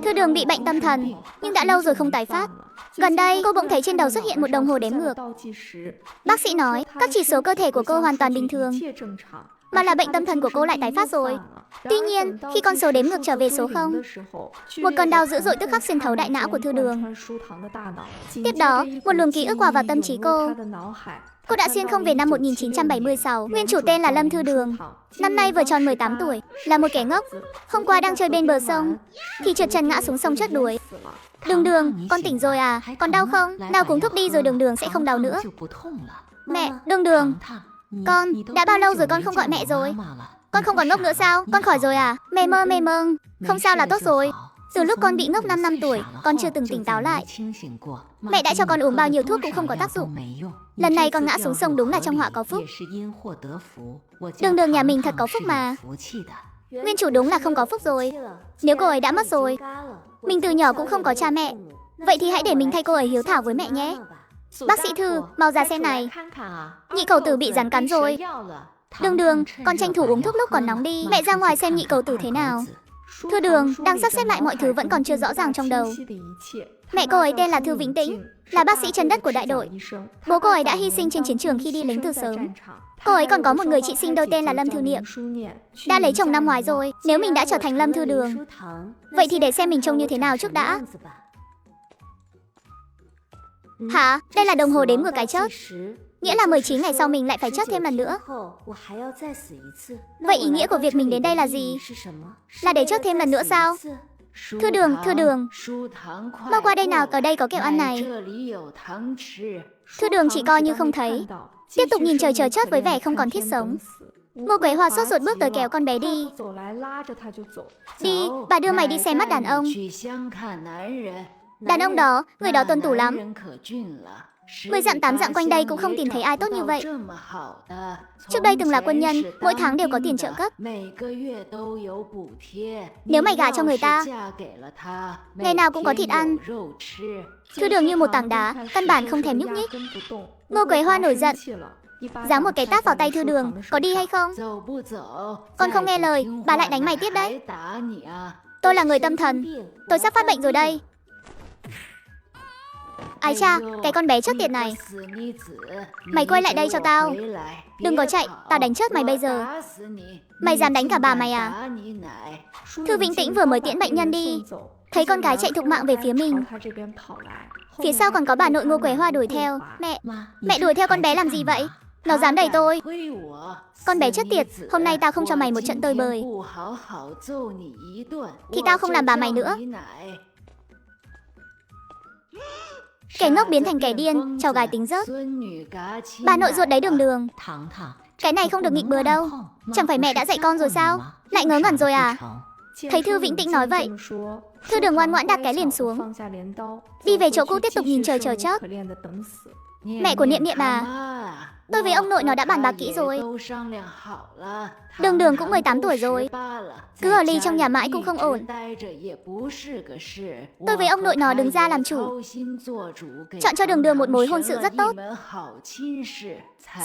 Thư Đường bị bệnh tâm thần, nhưng đã lâu rồi không tái phát. Gần đây, cô bỗng thấy trên đầu xuất hiện một đồng hồ đếm ngược. Bác sĩ nói, các chỉ số cơ thể của cô hoàn toàn bình thường, mà là bệnh tâm thần của cô lại tái phát rồi. Tuy nhiên, khi con số đếm ngược trở về số 0, một cơn đau dữ dội tức khắc xuyên thấu đại não của Thư Đường. Tiếp đó, một luồng ký ức hòa vào tâm trí cô. Cô đã xuyên không về năm 1976. Nguyên chủ tên là Lâm Thư Đường. Năm nay vừa tròn 18 tuổi, là một kẻ ngốc. Hôm qua đang chơi bên bờ sông, thì trượt chân ngã xuống sông chết đuối. Đường Đường, con tỉnh rồi à? Còn đau không? Nào uống thuốc đi rồi Đường Đường sẽ không đau nữa. Mẹ, Đường Đường, con, đã bao lâu rồi con không gọi mẹ rồi? Con không còn ngốc nữa sao? Con khỏi rồi à? Mê mơ, không sao là tốt rồi. Từ lúc con bị ngốc 5 năm tuổi, con chưa từng tỉnh táo lại. Mẹ đã cho con uống bao nhiêu thuốc cũng không có tác dụng. Lần này con ngã xuống sông đúng là trong họa có phúc. Đường Đường nhà mình thật có phúc mà. Nguyên chủ đúng là không có phúc rồi. Nếu cô ấy đã mất rồi, mình từ nhỏ cũng không có cha mẹ, vậy thì hãy để mình thay cô ấy hiếu thảo với mẹ nhé. Bác sĩ Thư, mau ra xem này. Nhị cầu tử bị rắn cắn rồi. Đường Đường, con tranh thủ uống thuốc lúc còn nóng đi. Mẹ ra ngoài xem nhị cầu tử thế nào. Thư Đường đang sắp xếp lại mọi thứ vẫn còn chưa rõ ràng trong đầu. Mẹ cô ấy tên là Thư Vĩnh Tĩnh, là bác sĩ chân đất của đại đội. Bố cô ấy đã hy sinh trên chiến trường khi đi lính từ sớm. Cô ấy còn có một người chị sinh đôi tên là Lâm Thư Niệm, đã lấy chồng năm ngoái rồi. Nếu mình đã trở thành Lâm Thư Đường, vậy thì để xem mình trông như thế nào trước đã. Hả? Đây là đồng hồ đếm ngược cái chết. Nghĩa là 19 ngày sau mình lại phải chết thêm lần nữa. Vậy ý nghĩa của việc mình đến đây là gì? Là để chết thêm lần nữa sao? Thư Đường, mau qua đây nào, ở đây có kẹo ăn này. Thư Đường chỉ coi như không thấy, tiếp tục nhìn trời chờ chết với vẻ không còn thiết sống. Ngô Quế Hoa sốt ruột bước tới kéo con bé đi. Đi, bà đưa mày đi xem mắt đàn ông. Đàn ông đó, người đó tuân thủ lắm. 10 dặm 8 dặm quanh đây cũng không tìm thấy ai tốt như vậy. Trước đây từng là quân nhân, mỗi tháng đều có tiền trợ cấp. Nếu mày gả cho người ta, ngày nào cũng có thịt ăn. Thư Đường như một tảng đá, căn bản không thèm nhúc nhích. Ngô Quế Hoa nổi giận, giáng một cái tát vào tay Thư Đường. Có đi hay không? Con không nghe lời, bà lại đánh mày tiếp đấy. Tôi là người tâm thần, tôi sắp phát bệnh rồi đây. Ái cha, cái con bé chết tiệt này. Mày quay lại đây cho tao. Đừng có chạy, tao đánh chết mày bây giờ. Mày dám đánh cả bà mày à? Thư Vĩnh Tĩnh vừa mới tiễn bệnh nhân đi, thấy con gái chạy thục mạng về phía mình. Phía sau còn có bà nội Ngô Quế Hoa đuổi theo. Mẹ đuổi theo con bé làm gì vậy? Nó dám đẩy tôi. Con bé chết tiệt, hôm nay tao không cho mày một trận tơi bời, thì tao không làm bà mày nữa. Kẻ ngốc biến thành kẻ điên, cháu gái tính rớt. Bà nội ruột đấy Đường Đường, cái này không được nghịch bừa đâu. Chẳng phải mẹ đã dạy con rồi sao? Lại ngớ ngẩn rồi à? Thấy Thư Vĩnh Tĩnh nói vậy, Thư Đường ngoan ngoãn đặt cái liềm xuống, đi về chỗ cũ tiếp tục nhìn trời chờ chết. Mẹ của Niệm Niệm à, tôi với ông nội nó đã bàn bạc kỹ rồi. Đường Đường cũng 18 tuổi rồi, cứ ở ly trong nhà mãi cũng không ổn. Tôi với ông nội nó đứng ra làm chủ, chọn cho Đường Đường một mối hôn sự rất tốt.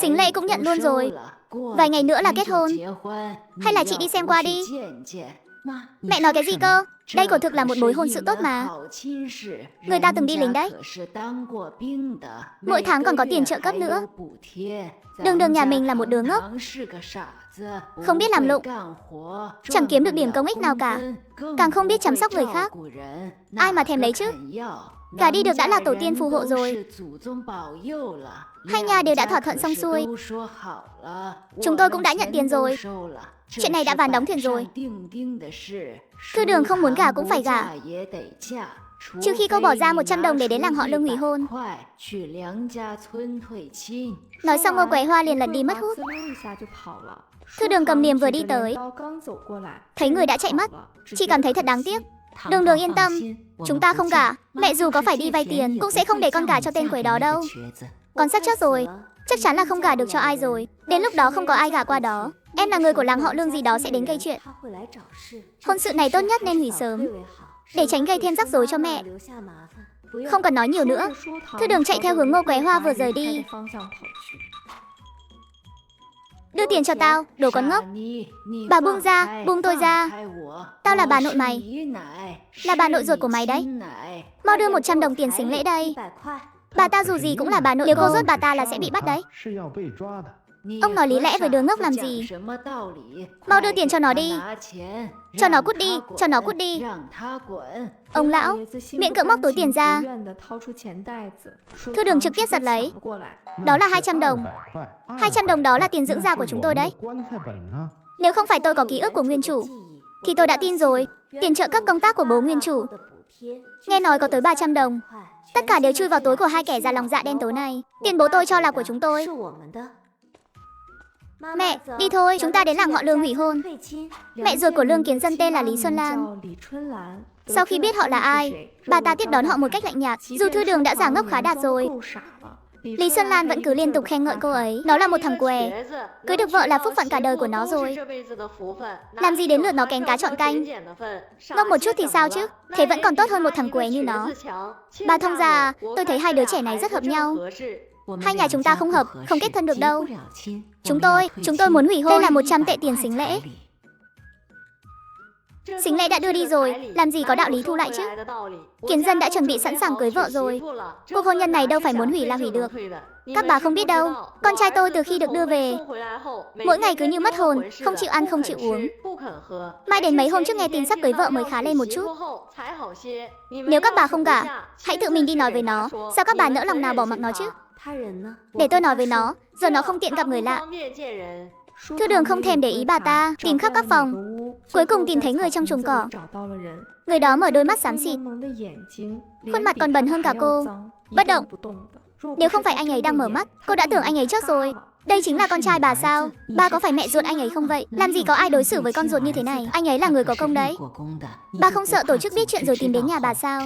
Sính lễ cũng nhận luôn rồi, vài ngày nữa là kết hôn. Hay là chị đi xem qua đi. Mẹ nói cái gì cơ? Đây quả thực là một mối hôn sự tốt mà. Người ta từng đi lính đấy, mỗi tháng còn có tiền trợ cấp nữa. Đường Đường nhà mình là một đứa ngốc, không biết làm lụng, chẳng kiếm được điểm công ích nào cả, càng không biết chăm sóc người khác. Ai mà thèm lấy chứ? Gả đi được đã là tổ tiên phù hộ rồi. Hai nhà đều đã thỏa thuận xong xuôi. Chúng tôi cũng đã nhận tiền rồi. Chuyện này đã ván đóng thuyền rồi. Thư Đường không muốn gả cũng phải gả, trừ khi cô bỏ ra 100 đồng để đến làng họ Lương hủy hôn. Nói xong Ngô Quế Hoa liền lật đi mất hút. Thư Đường cầm liềm vừa đi tới, thấy người đã chạy mất, chỉ cảm thấy thật đáng tiếc. Đường Đường yên tâm, chúng ta không gả. Mẹ dù có phải đi vay tiền cũng sẽ không để con gả cho tên quỷ đó đâu. Con sắp chết rồi, chắc chắn là không gả được cho ai rồi. Đến lúc đó không có ai gả qua đó, em là người của làng họ Lương gì đó sẽ đến gây chuyện. Hôn sự này tốt nhất nên hủy sớm, để tránh gây thêm rắc rối cho mẹ. Không cần nói nhiều nữa, Thư Đường chạy theo hướng Ngô Quế Hoa vừa rời đi. Đưa tiền cho tao, đồ con ngốc. Bà buông ra, buông tôi ra. Tao là bà nội mày. Là bà nội ruột của mày đấy. Mau đưa 100 đồng tiền sính lễ đây. Bà ta dù gì cũng là bà nội, nếu cô rốt bà ta là sẽ bị bắt đấy. Ông nói lý lẽ với đứa ngốc làm gì? Mau đưa tiền cho nó đi. Cho nó cút đi, cho nó cút đi. Ông lão, miễn cưỡng móc túi tiền ra. Thư Đường trực tiếp giật lấy. Đó là 200 đồng. 200 đồng đó là tiền dưỡng da của chúng tôi đấy. Nếu không phải tôi có ký ức của nguyên chủ, thì tôi đã tin rồi. Tiền trợ cấp công tác của bố nguyên chủ. Nghe nói có tới 300 đồng. Tất cả đều chui vào túi của hai kẻ già lòng dạ đen tối này. Tiền bố tôi cho là của chúng tôi. Mẹ, đi thôi, chúng ta đến làng họ Lương hủy hôn. Mẹ ruột của Lương Kiến Dân tên là Lý Xuân Lan. Sau khi biết họ là ai, bà ta tiếp đón họ một cách lạnh nhạt. Dù Thư Đường đã giả ngốc khá đạt rồi, Lý Xuân Lan vẫn cứ liên tục khen ngợi cô ấy. Nó là một thằng què. Cưới được vợ là phúc phận cả đời của nó rồi. Làm gì đến lượt nó kén cá chọn canh. Ngốc một chút thì sao chứ. Thế vẫn còn tốt hơn một thằng què như nó. Bà thông già, tôi thấy hai đứa trẻ này rất hợp nhau. Hai nhà chúng ta không hợp, không kết thân được đâu. Chúng tôi muốn hủy hôn. Đây là 100 tệ tiền sính lễ. Sính lễ đã đưa đi rồi, làm gì có đạo lý thu lại chứ. Kiến Dân đã chuẩn bị sẵn sàng cưới vợ rồi. Cuộc hôn nhân này đâu phải muốn hủy là hủy được. Các bà không biết đâu, con trai tôi từ khi được đưa về, mỗi ngày cứ như mất hồn, không chịu ăn không chịu uống. Mai đến mấy hôm trước nghe tin sắp cưới vợ mới khá lên một chút. Nếu các bà không gả, hãy tự mình đi nói với nó. Sao các bà nỡ lòng nào bỏ mặc nó chứ. Để tôi nói với nó, giờ nó không tiện gặp người lạ. Thư Đường không thèm để ý bà ta, tìm khắp các phòng. Cuối cùng tìm thấy người trong chuồng cỏ. Người đó mở đôi mắt xám xịt, khuôn mặt còn bẩn hơn cả cô, bất động. Nếu không phải anh ấy đang mở mắt, cô đã tưởng anh ấy chết rồi. Đây chính là con trai bà sao? Ba có phải mẹ ruột anh ấy không vậy? Làm gì có ai đối xử với con ruột như thế này? Anh ấy là người có công đấy. Ba không sợ tổ chức biết chuyện rồi tìm đến nhà bà sao?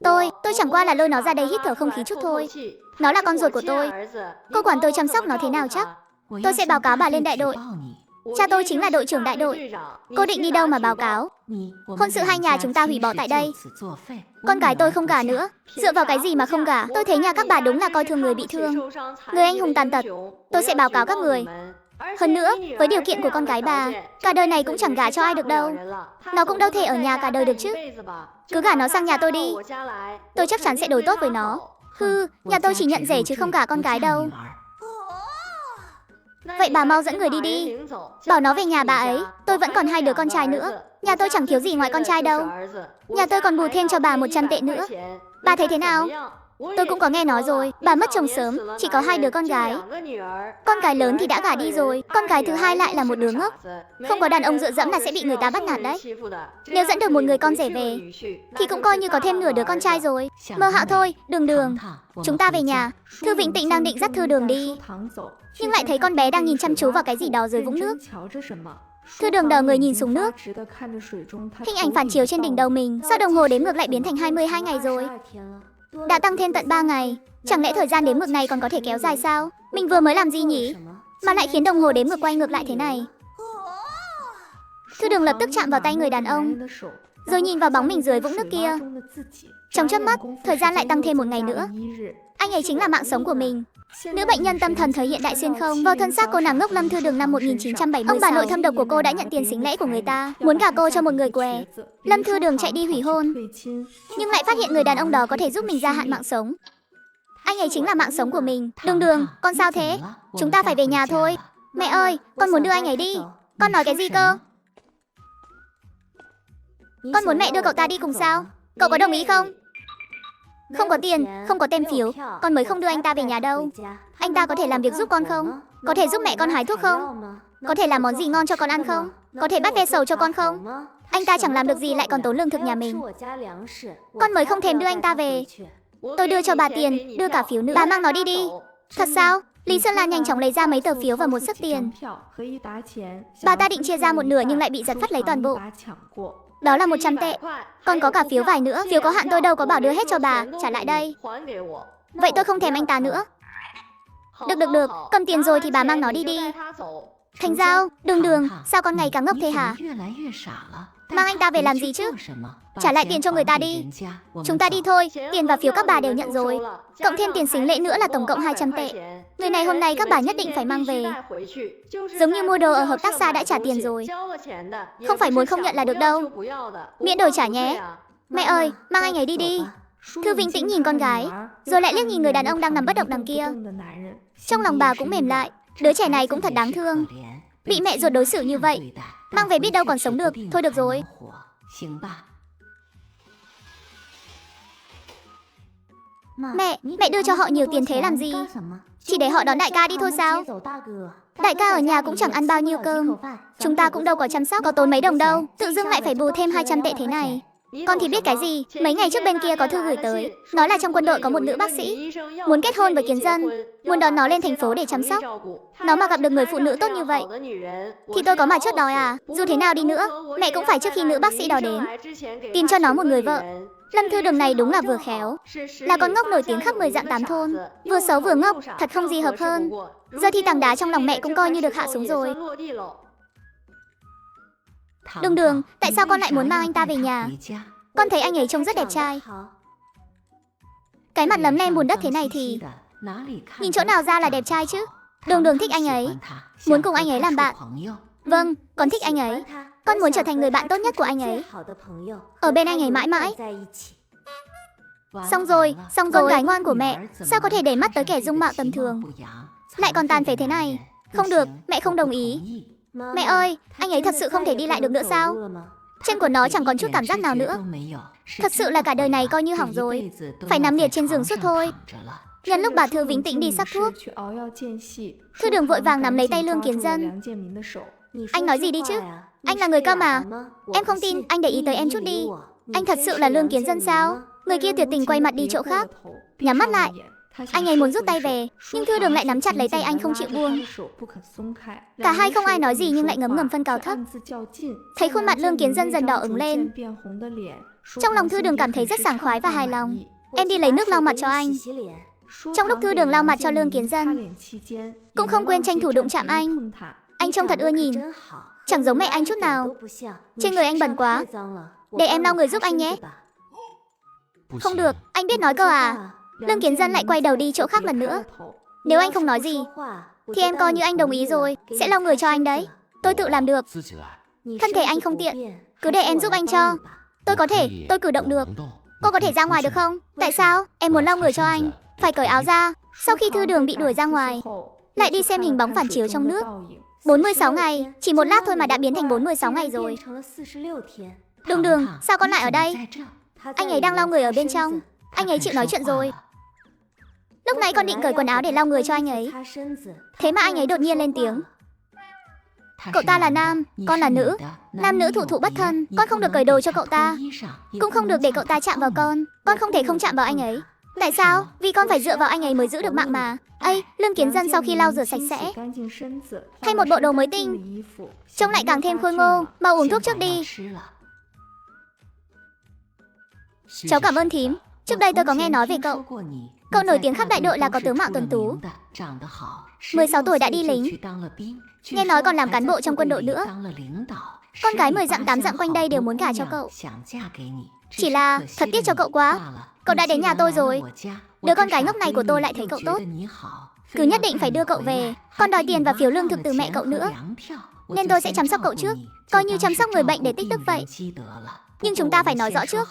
Tôi chẳng qua là lôi nó ra đây hít thở không khí chút thôi. Nó là con ruột của tôi. Cô quản tôi chăm sóc nó thế nào chắc? Tôi sẽ báo cáo bà lên đại đội. Cha tôi chính là đội trưởng đại đội. Cô định đi đâu mà báo cáo? Hôn sự hai nhà chúng ta hủy bỏ tại đây. Con gái tôi không gả nữa. Dựa vào cái gì mà không gả? Tôi thấy nhà các bà đúng là coi thường người bị thương, người anh hùng tàn tật. Tôi sẽ báo cáo các người. Hơn nữa, với điều kiện của con gái bà, cả đời này cũng chẳng gả cho ai được đâu. Nó cũng đâu thể ở nhà cả đời được chứ. Cứ gả nó sang nhà tôi đi. Tôi chắc chắn sẽ đối tốt với nó. Nhà tôi chỉ nhận rể chứ không gả con gái đâu. Vậy bà mau dẫn người đi đi. Bảo nó về nhà bà ấy. Tôi vẫn còn hai đứa con trai nữa. Nhà tôi chẳng thiếu gì ngoài con trai đâu. Nhà tôi còn bù thêm cho bà 100 tệ nữa. Bà thấy thế nào? Tôi cũng có nghe nói rồi. Bà mất chồng sớm, chỉ có hai đứa con gái. Con gái lớn thì đã gả đi rồi. Con gái thứ hai lại là một đứa ngốc. Không có đàn ông dựa dẫm là sẽ bị người ta bắt nạt đấy. Nếu dẫn được một người con rể về thì cũng coi như có thêm nửa đứa con trai rồi. Mơ Hạo thôi, Đường. Chúng ta về nhà. Thư Vĩnh Tịnh đang định dắt Thư Đường đi, nhưng lại thấy con bé đang nhìn chăm chú vào cái gì đó dưới vũng nước. Thư Đường đờ người nhìn xuống nước. Hình ảnh phản chiếu trên đỉnh đầu mình. Sao đồng hồ đếm ngược lại biến thành 22 ngày rồi? Đã tăng thêm tận 3 ngày. Chẳng lẽ thời gian đếm ngược này còn có thể kéo dài sao? Mình vừa mới làm gì nhỉ? Mà lại khiến đồng hồ đếm ngược quay ngược lại thế này. Thư Đường lập tức chạm vào tay người đàn ông, rồi nhìn vào bóng mình dưới vũng nước kia. Trong chớp mắt, thời gian lại tăng thêm một ngày nữa. Anh ấy chính là mạng sống của mình. Nữ bệnh nhân tâm thần thời hiện đại xuyên không. Vào thân xác cô nàng ngốc Lâm Thư Đường năm 1976. Ông bà nội thâm độc của cô đã nhận tiền sính lễ của người ta, muốn gả cô cho một người què. Lâm Thư Đường chạy đi hủy hôn, nhưng lại phát hiện người đàn ông đó có thể giúp mình gia hạn mạng sống. Anh ấy chính là mạng sống của mình. Đường, con sao thế? Chúng ta phải về nhà thôi. Mẹ ơi, con muốn đưa anh ấy đi. Con nói cái gì cơ? Con muốn mẹ đưa cậu ta đi cùng sao? Cậu có đồng ý không? Không có tiền, không có tem phiếu, con mới không đưa anh ta về nhà đâu. Anh ta có thể làm việc giúp con không? Có thể giúp mẹ con hái thuốc không? Có thể làm món gì ngon cho con ăn không? Có thể bắt ve sầu cho con không? Anh ta chẳng làm được gì lại còn tốn lương thực nhà mình. Con mới không thèm đưa anh ta về. Tôi đưa cho bà tiền, đưa cả phiếu nữa. Bà mang nó đi đi. Thật sao? Lý Xuân Lan nhanh chóng lấy ra mấy tờ phiếu và một xấp tiền. Bà ta định chia ra một nửa nhưng lại bị giật phắt lấy toàn bộ. Đó là 100 tệ. Con có cả phiếu vải nữa. Phiếu có hạn tôi đâu có bảo đưa hết cho bà. Trả lại đây. Vậy tôi không thèm anh ta nữa. Được. Cầm tiền rồi thì bà mang nó đi đi. Thành Giao, Đường, sao con ngày càng ngốc thế hả? Mang anh ta về làm gì chứ? Trả lại tiền cho người ta đi. Chúng ta đi thôi, tiền và phiếu các bà đều nhận rồi. Cộng thêm tiền sính lễ nữa là tổng cộng 200 tệ. Người này hôm nay các bà nhất định phải mang về. Giống như mua đồ ở hợp tác xã đã trả tiền rồi. Không phải muốn không nhận là được đâu. Miễn đổi trả nhé. Mẹ ơi, mang anh ấy đi đi. Thư Vĩnh Tĩnh nhìn con gái, rồi lại liếc nhìn người đàn ông đang nằm bất động đằng kia. Trong lòng bà cũng mềm lại. Đứa trẻ này cũng thật đáng thương. Bị mẹ ruột đối xử như vậy, mang về biết đâu còn sống được. Thôi được rồi. Mẹ đưa cho họ nhiều tiền thế làm gì? Chỉ để họ đón đại ca đi thôi sao? Đại ca ở nhà cũng chẳng ăn bao nhiêu cơm. Chúng ta cũng đâu có chăm sóc, có tốn mấy đồng đâu. Tự dưng lại phải bù thêm 200 tệ thế này. Con thì biết cái gì. Mấy ngày trước bên kia có thư gửi tới, nói là trong quân đội có một nữ bác sĩ muốn kết hôn với Kiến Dân, muốn đón nó lên thành phố để chăm sóc. Nó mà gặp được người phụ nữ tốt như vậy thì tôi có mà chốt đòi à? Dù thế nào đi nữa, mẹ cũng phải trước khi nữ bác sĩ đó đến tìm cho nó một người vợ. Lâm Thư Đường này đúng là vừa khéo, là con ngốc nổi tiếng khắp 10 dặm 8 thôn. Vừa xấu vừa ngốc, thật không gì hợp hơn. Giờ thì tảng đá trong lòng mẹ cũng coi như được hạ xuống rồi. Đường, tại sao con lại muốn mang anh ta về nhà? Con thấy anh ấy trông rất đẹp trai. Cái mặt lấm lem bùn đất thế này thì nhìn chỗ nào ra là đẹp trai chứ? Đường thích anh ấy, muốn cùng anh ấy làm bạn. Vâng, con thích anh ấy. Con muốn trở thành người bạn tốt nhất của anh ấy, ở bên anh ấy mãi mãi. Xong rồi, con gái ngoan của mẹ, sao có thể để mắt tới kẻ dung mạo tầm thường, lại còn tàn phế thế này? Không được, mẹ không đồng ý. Mẹ ơi, anh ấy thật sự không thể đi lại được nữa sao? Chân của nó chẳng còn chút cảm giác nào nữa. Thật sự là cả đời này coi như hỏng rồi, phải nằm liệt trên giường suốt thôi. Nhân lúc bà Thư Vĩnh Tĩnh đi sắc thuốc, Thư Đường vội vàng nắm lấy tay Lương Kiến Dân. Anh nói gì đi chứ? Anh là người cơ mà. Em không tin, anh để ý tới em chút đi. Anh thật sự là Lương Kiến Dân sao? Người kia tuyệt tình quay mặt đi chỗ khác, nhắm mắt lại. Anh ấy muốn rút tay về, nhưng Thư Đường lại nắm chặt lấy tay anh không chịu buông. Cả hai không ai nói gì nhưng lại ngấm ngầm phân cao thấp. Thấy khuôn mặt Lương Kiến Dân dần đỏ ửng lên, trong lòng Thư Đường cảm thấy rất sảng khoái và hài lòng. Em đi lấy nước lau mặt cho anh. Trong lúc Thư Đường lau mặt cho Lương Kiến Dân, cũng không quên tranh thủ đụng chạm anh. Anh trông thật ưa nhìn, chẳng giống mẹ anh chút nào. Trên người anh bẩn quá, để em lau người giúp anh nhé. Không được, anh biết nói cơ à? Lương Kiến Dân lại quay đầu đi chỗ khác lần nữa. Nếu anh không nói gì thì em coi như anh đồng ý rồi, sẽ lau người cho anh đấy. Tôi tự làm được. Thân thể anh không tiện, cứ để em giúp anh cho. Tôi có thể, tôi cử động được. Cô có thể ra ngoài được không? Tại sao? Em muốn lau người cho anh, phải cởi áo ra. Sau khi Thư Đường bị đuổi ra ngoài, lại đi xem hình bóng phản chiếu trong nước. 46 ngày, chỉ một lát thôi mà đã biến thành 46 ngày rồi. Đường, sao con lại ở đây? Anh ấy đang lau người ở bên trong. Anh ấy chịu nói chuyện rồi. Lúc nãy con định cởi quần áo để lau người cho anh ấy, thế mà anh ấy đột nhiên lên tiếng. Cậu ta là nam, con là nữ. Nam nữ thụ bất thân. Con không được cởi đồ cho cậu ta, cũng không được để cậu ta chạm vào con. Con không thể không chạm vào anh ấy. Tại sao? Vì con phải dựa vào anh ấy mới giữ được mạng mà. Ây, Lương Kiến Dân sau khi lau rửa sạch sẽ, thay một bộ đồ mới tinh, trông lại càng thêm khôi ngô. Mau uống thuốc trước đi. Cháu cảm ơn thím. Trước đây tôi có nghe nói về cậu. Cậu nổi tiếng khắp đại đội là có tướng mạo tuấn tú. 16 tuổi đã đi lính, nghe nói còn làm cán bộ trong quân đội nữa. Con gái 10 dặm 8 dặm quanh đây đều muốn gả cho cậu. Chỉ là thật tiếc cho cậu quá, cậu đã đến nhà tôi rồi. Đứa con gái ngốc này của tôi lại thấy cậu tốt, cứ nhất định phải đưa cậu về. Còn đòi tiền và phiếu lương thực từ mẹ cậu nữa, nên tôi sẽ chăm sóc cậu trước, coi như chăm sóc người bệnh để tích đức vậy. Nhưng chúng ta phải nói rõ trước,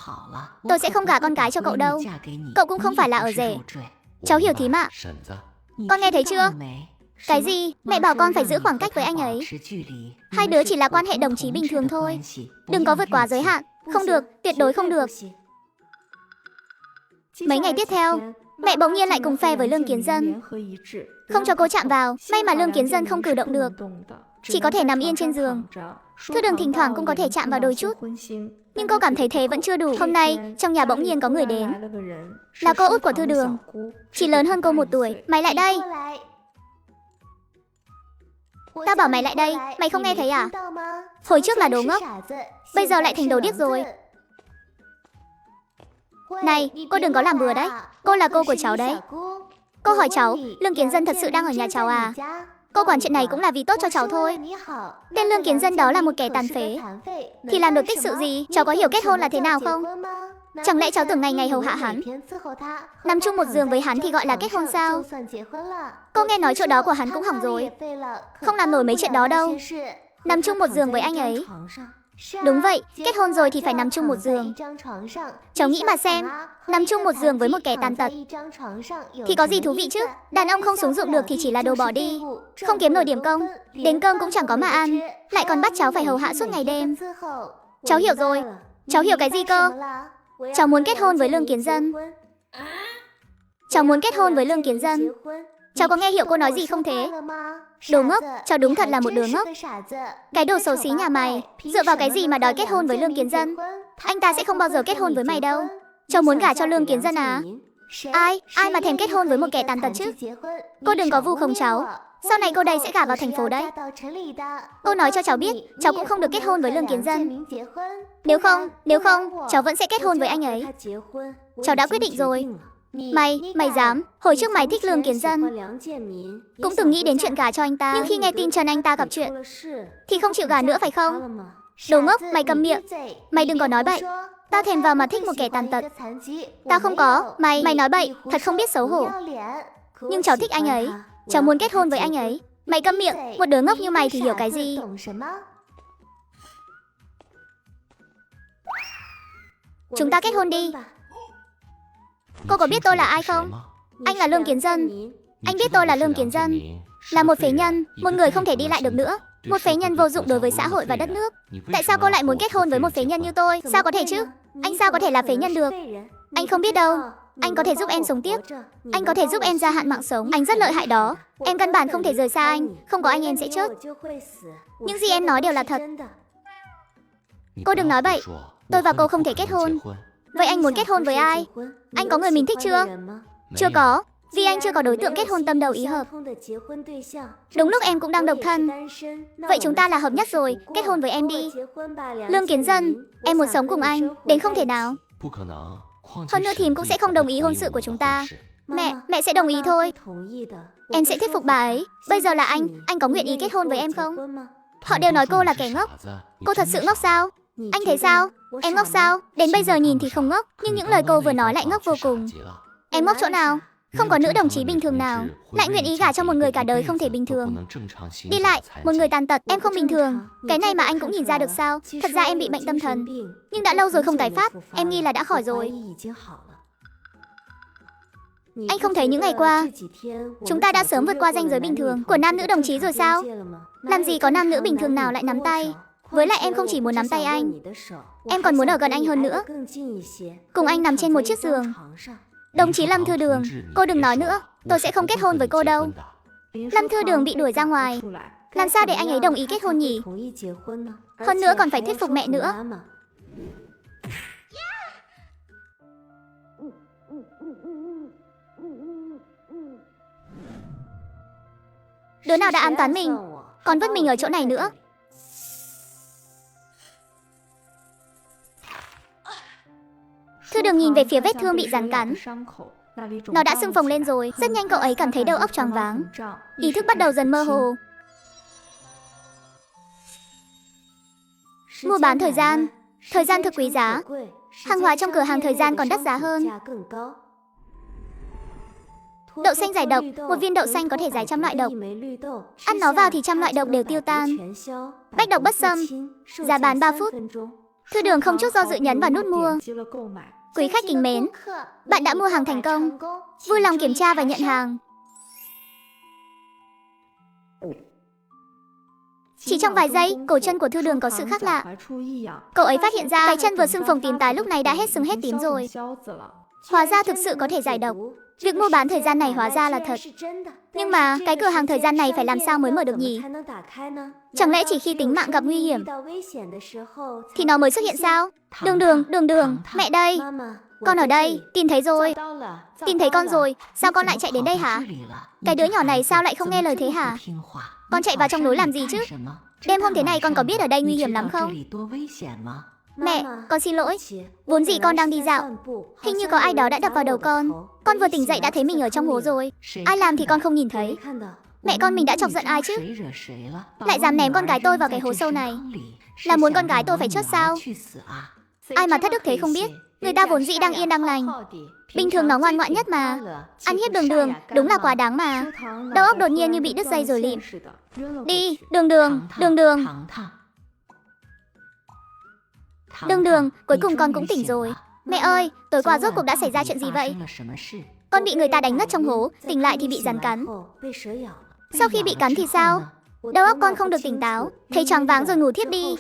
tôi sẽ không gả con gái cho cậu đâu. Cậu cũng không phải là ở rể. Cháu hiểu thím ạ. Con nghe thấy chưa? Cái gì? Mẹ bảo con phải giữ khoảng cách với anh ấy. Hai đứa chỉ là quan hệ đồng chí bình thường thôi, đừng có vượt quá giới hạn. Không được, tuyệt đối không được. Mấy ngày tiếp theo, mẹ bỗng nhiên lại cùng phe với Lương Kiến Dân, không cho cô chạm vào. May mà Lương Kiến Dân không cử động được, chỉ có thể nằm yên trên giường. Thư Đường thỉnh thoảng cũng có thể chạm vào đôi chút, nhưng cô cảm thấy thế vẫn chưa đủ. Hôm nay, trong nhà bỗng nhiên có người đến. Là cô út của Thư Đường, chỉ lớn hơn cô 1 tuổi. Mày lại đây. Tao bảo mày lại đây, mày không nghe thấy à? Hồi trước là đồ ngốc, bây giờ lại thành đồ điếc rồi. Này, cô đừng có làm bừa đấy. Cô là cô của cháu đấy. Cô hỏi cháu, Lương Kiến Dân thật sự đang ở nhà cháu à? Cô quản chuyện này cũng là vì tốt cho cháu thôi. Tên Lương Kiến Dân đó là một kẻ tàn phế. Thì làm được tích sự gì? Cháu có hiểu kết hôn là thế nào không? Chẳng lẽ cháu tưởng ngày ngày hầu hạ hắn, nằm chung một giường với hắn thì gọi là kết hôn sao? Cô nghe nói chỗ đó của hắn cũng hỏng rồi. Không làm nổi mấy chuyện đó đâu. Nằm chung một giường với anh ấy. Đúng vậy, kết hôn rồi thì phải nằm chung một giường. Cháu nghĩ mà xem, nằm chung một giường với một kẻ tàn tật thì có gì thú vị chứ? Đàn ông không xuống ruộng được thì chỉ là đồ bỏ đi, không kiếm nổi điểm công, đến cơm cũng chẳng có mà ăn, lại còn bắt cháu phải hầu hạ suốt ngày đêm. Cháu hiểu rồi. Cháu hiểu cái gì cơ? Cháu muốn kết hôn với Lương Kiến Dân. Cháu muốn kết hôn với Lương Kiến Dân. Cháu có nghe hiểu cô nói gì không thế? Đồ ngốc, cháu đúng thật là một đứa ngốc. Cái đồ xấu xí nhà mày, dựa vào cái gì mà đòi kết hôn với Lương Kiến Dân? Anh ta sẽ không bao giờ kết hôn với mày đâu. Cháu muốn gả cho Lương Kiến Dân à? Ai mà thèm kết hôn với một kẻ tàn tật chứ? Cô đừng có vu khống cháu. Sau này cô đây sẽ gả vào thành phố đấy. Cô nói cho cháu biết, cháu cũng không được kết hôn với Lương Kiến Dân. Nếu không, cháu vẫn sẽ kết hôn với anh ấy. Cháu đã quyết định rồi. Mày dám? Hồi trước mày thích Lương Kiến Dân, cũng từng nghĩ đến chuyện gả cho anh ta, nhưng khi nghe tin Trần anh ta gặp chuyện thì không chịu gả nữa phải không? Đồ ngốc, mày câm miệng. Mày đừng có nói bậy. Tao thèm vào mà thích một kẻ tàn tật. Tao không có. Mày nói bậy, thật không biết xấu hổ. Nhưng cháu thích anh ấy. Cháu muốn kết hôn với anh ấy. Mày câm miệng, một đứa ngốc như mày thì hiểu cái gì? Chúng ta kết hôn đi. Cô có biết tôi là ai không? Anh là Lương Kiến Dân. Anh biết tôi là Lương Kiến Dân, là một phế nhân, một người không thể đi lại được nữa, một phế nhân vô dụng đối với xã hội và đất nước. Tại sao cô lại muốn kết hôn với một phế nhân như tôi? Sao có thể chứ? Anh sao có thể là phế nhân được? Anh không biết đâu. Anh có thể giúp em sống tiếp. Anh có thể giúp em gia hạn mạng sống. Anh rất lợi hại đó. Em căn bản không thể rời xa anh. Không có anh em sẽ chết. Những gì em nói đều là thật. Cô đừng nói bậy. Tôi và cô không thể kết hôn. Vậy anh muốn kết hôn với ai? Anh có người mình thích chưa? Chưa có. Vì anh chưa có đối tượng kết hôn tâm đầu ý hợp. Đúng lúc em cũng đang độc thân. Vậy chúng ta là hợp nhất rồi. Kết hôn với em đi. Lương Kiến Dân, em muốn sống cùng anh. Đến không thể nào. Hơn nữa Thím cũng sẽ không đồng ý hôn sự của chúng ta. Mẹ sẽ đồng ý thôi. Em sẽ thuyết phục bà ấy. Bây giờ là anh có nguyện ý kết hôn với em không? Họ đều nói cô là kẻ ngốc. Cô thật sự ngốc sao? Anh thấy sao? Em ngốc sao? Đến bây giờ nhìn thì không ngốc, nhưng những lời cô vừa nói lại ngốc vô cùng. Em ngốc chỗ nào? Không có nữ đồng chí bình thường nào lại nguyện ý gả cho một người cả đời không thể bình thường. Đi lại, một người tàn tật, em không bình thường. Cái này mà anh cũng nhìn ra được sao? Thật ra em bị bệnh tâm thần, nhưng đã lâu rồi không tái phát. Em nghi là đã khỏi rồi. Anh không thấy những ngày qua chúng ta đã sớm vượt qua ranh giới bình thường của nam nữ đồng chí rồi sao? Làm gì có nam nữ bình thường nào lại nắm tay. Với lại em không chỉ muốn nắm tay anh, em còn muốn ở gần anh hơn nữa, cùng anh nằm trên một chiếc giường. Đồng chí Lâm Thư Đường, cô đừng nói nữa. Tôi sẽ không kết hôn với cô đâu. Lâm Thư Đường bị đuổi ra ngoài. Làm sao để anh ấy đồng ý kết hôn nhỉ? Hơn nữa còn phải thuyết phục mẹ nữa. Đứa nào đã ám toán mình, còn vứt mình ở chỗ này nữa. Thư Đường nhìn về phía vết thương bị rắn cắn. Nó đã sưng phồng lên rồi. Rất nhanh cậu ấy cảm thấy đầu óc choáng váng, ý thức bắt đầu dần mơ hồ. Mua bán thời gian thực quý giá. Hàng hóa trong cửa hàng thời gian còn đắt giá hơn. Đậu xanh giải độc. Một viên đậu xanh có thể giải trăm loại độc. Ăn nó vào thì trăm loại độc đều tiêu tan. Bách độc bất xâm. Giá bán 3 phút. Thư Đường không chút do dự nhấn vào nút mua. Quý khách kính mến, bạn đã mua hàng thành công. Vui lòng kiểm tra và nhận hàng. Chỉ trong vài giây, cổ chân của Thư Đường có sự khác lạ. Cậu ấy phát hiện ra cái chân vừa sưng phồng tím tái lúc này đã hết sưng hết tím rồi. Hóa ra thực sự có thể giải độc. Việc mua bán thời gian này hóa ra là thật. Nhưng mà cái cửa hàng thời gian này phải làm sao mới mở được nhỉ? Chẳng lẽ chỉ khi tính mạng gặp nguy hiểm thì nó mới xuất hiện sao? Đường, mẹ đây. Con ở đây, tìm thấy rồi. Tìm thấy con rồi. Sao con lại chạy đến đây hả? Cái đứa nhỏ này sao lại không nghe lời thế hả? Con chạy vào trong núi làm gì chứ? Đêm hôm thế này con có biết ở đây nguy hiểm lắm không? Mẹ, con xin lỗi. Vốn dĩ con đang đi dạo. Hình như có ai đó đã đập vào đầu con. Con vừa tỉnh dậy đã thấy mình ở trong hố rồi. Ai làm thì con không nhìn thấy. Mẹ con mình đã chọc giận ai chứ? Lại dám ném con gái tôi vào cái hố sâu này. Là muốn con gái tôi phải chết sao? Ai mà thất đức thế không biết. Người ta vốn dĩ đang yên đang lành. Bình thường nó ngoan ngoãn nhất mà. Ăn hiếp Đường Đường, đúng là quá đáng mà. Đầu óc đột nhiên như bị đứt dây rồi lịm. Đi, Đường Đường, Đường Đường. Đường Đường, cuối cùng con cũng tỉnh rồi. Mẹ ơi, tối qua rốt cuộc đã xảy ra chuyện gì vậy? Con bị người ta đánh ngất trong hố, tỉnh lại thì bị rắn cắn. Sau khi bị cắn thì sao? Đầu óc con không được tỉnh táo, thấy choáng váng rồi ngủ thiếp đi.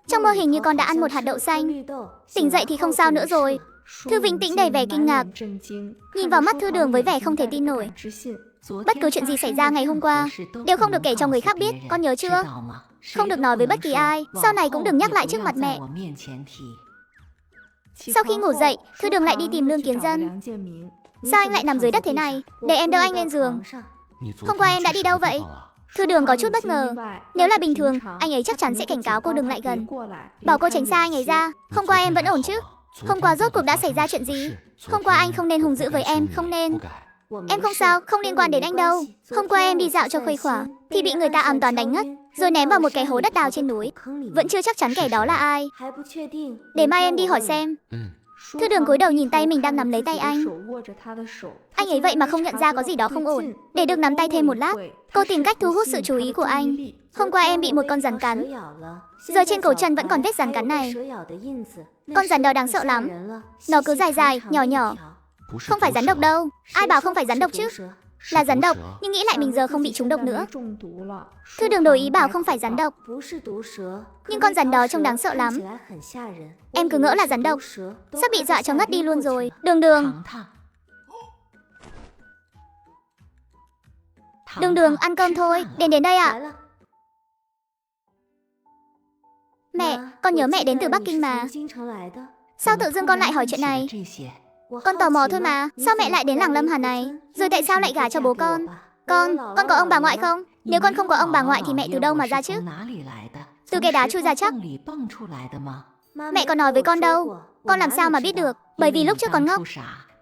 Trong mơ hình như con đã ăn một hạt đậu xanh. Tỉnh dậy thì không sao nữa rồi. Thư Vĩnh Tĩnh đầy vẻ kinh ngạc, nhìn vào mắt Thư Đường với vẻ không thể tin nổi. Bất cứ chuyện gì xảy ra ngày hôm qua đều không được kể cho người khác biết, con nhớ chưa? Không được nói với bất kỳ ai, sau này cũng đừng nhắc lại trước mặt mẹ. Sau khi ngủ dậy, Thư Đường lại đi tìm Lương Kiến Dân. Sao anh lại nằm dưới đất thế này? Để em đỡ anh lên giường. Hôm qua em đã đi đâu vậy? Thư Đường có chút bất ngờ. Nếu là bình thường, anh ấy chắc chắn sẽ cảnh cáo cô đừng lại gần, bảo cô tránh xa anh ấy ra. Hôm qua em vẫn ổn chứ? Hôm qua rốt cuộc đã xảy ra chuyện gì? Hôm qua anh không nên hung dữ với em, không nên. Em không sao, không liên quan đến anh đâu. Hôm qua em đi dạo cho khuây khỏa thì bị người ta an toàn đánh ngất, rồi ném vào một cái hố đất đào trên núi. Vẫn chưa chắc chắn kẻ đó là ai. Để mai em đi hỏi xem. Thư Đường cúi đầu nhìn tay mình đang nắm lấy tay anh. Anh ấy vậy mà không nhận ra có gì đó không ổn. Để được nắm tay thêm một lát, cô tìm cách thu hút sự chú ý của anh. Hôm qua em bị một con rắn cắn, giờ trên cổ chân vẫn còn vết rắn cắn này. Con rắn đó đáng sợ lắm. Nó cứ dài dài, nhỏ nhỏ. Không phải rắn độc đâu. Ai bảo không phải rắn độc chứ? Là rắn độc, nhưng nghĩ lại mình giờ không bị trúng độc nữa. Thư Đường đổi ý bảo không phải rắn độc. Nhưng con rắn đó trông đáng sợ lắm. Em cứ ngỡ là rắn độc, sắp bị dọa cho ngất đi luôn rồi. Đường Đường, Đường Đường, ăn cơm thôi. Đến đây ạ. Mẹ, con nhớ mẹ đến từ Bắc Kinh mà. Sao tự dưng con lại hỏi chuyện này? Con tò mò thôi mà. Sao mẹ lại đến làng Lâm Hà này? Rồi tại sao lại gả cho bố con? Con có ông bà ngoại không? Nếu con không có ông bà ngoại thì mẹ từ đâu mà ra chứ? Từ cái đá chui ra chắc. Mẹ có nói với con đâu. Con làm sao mà biết được? Bởi vì lúc trước con ngốc,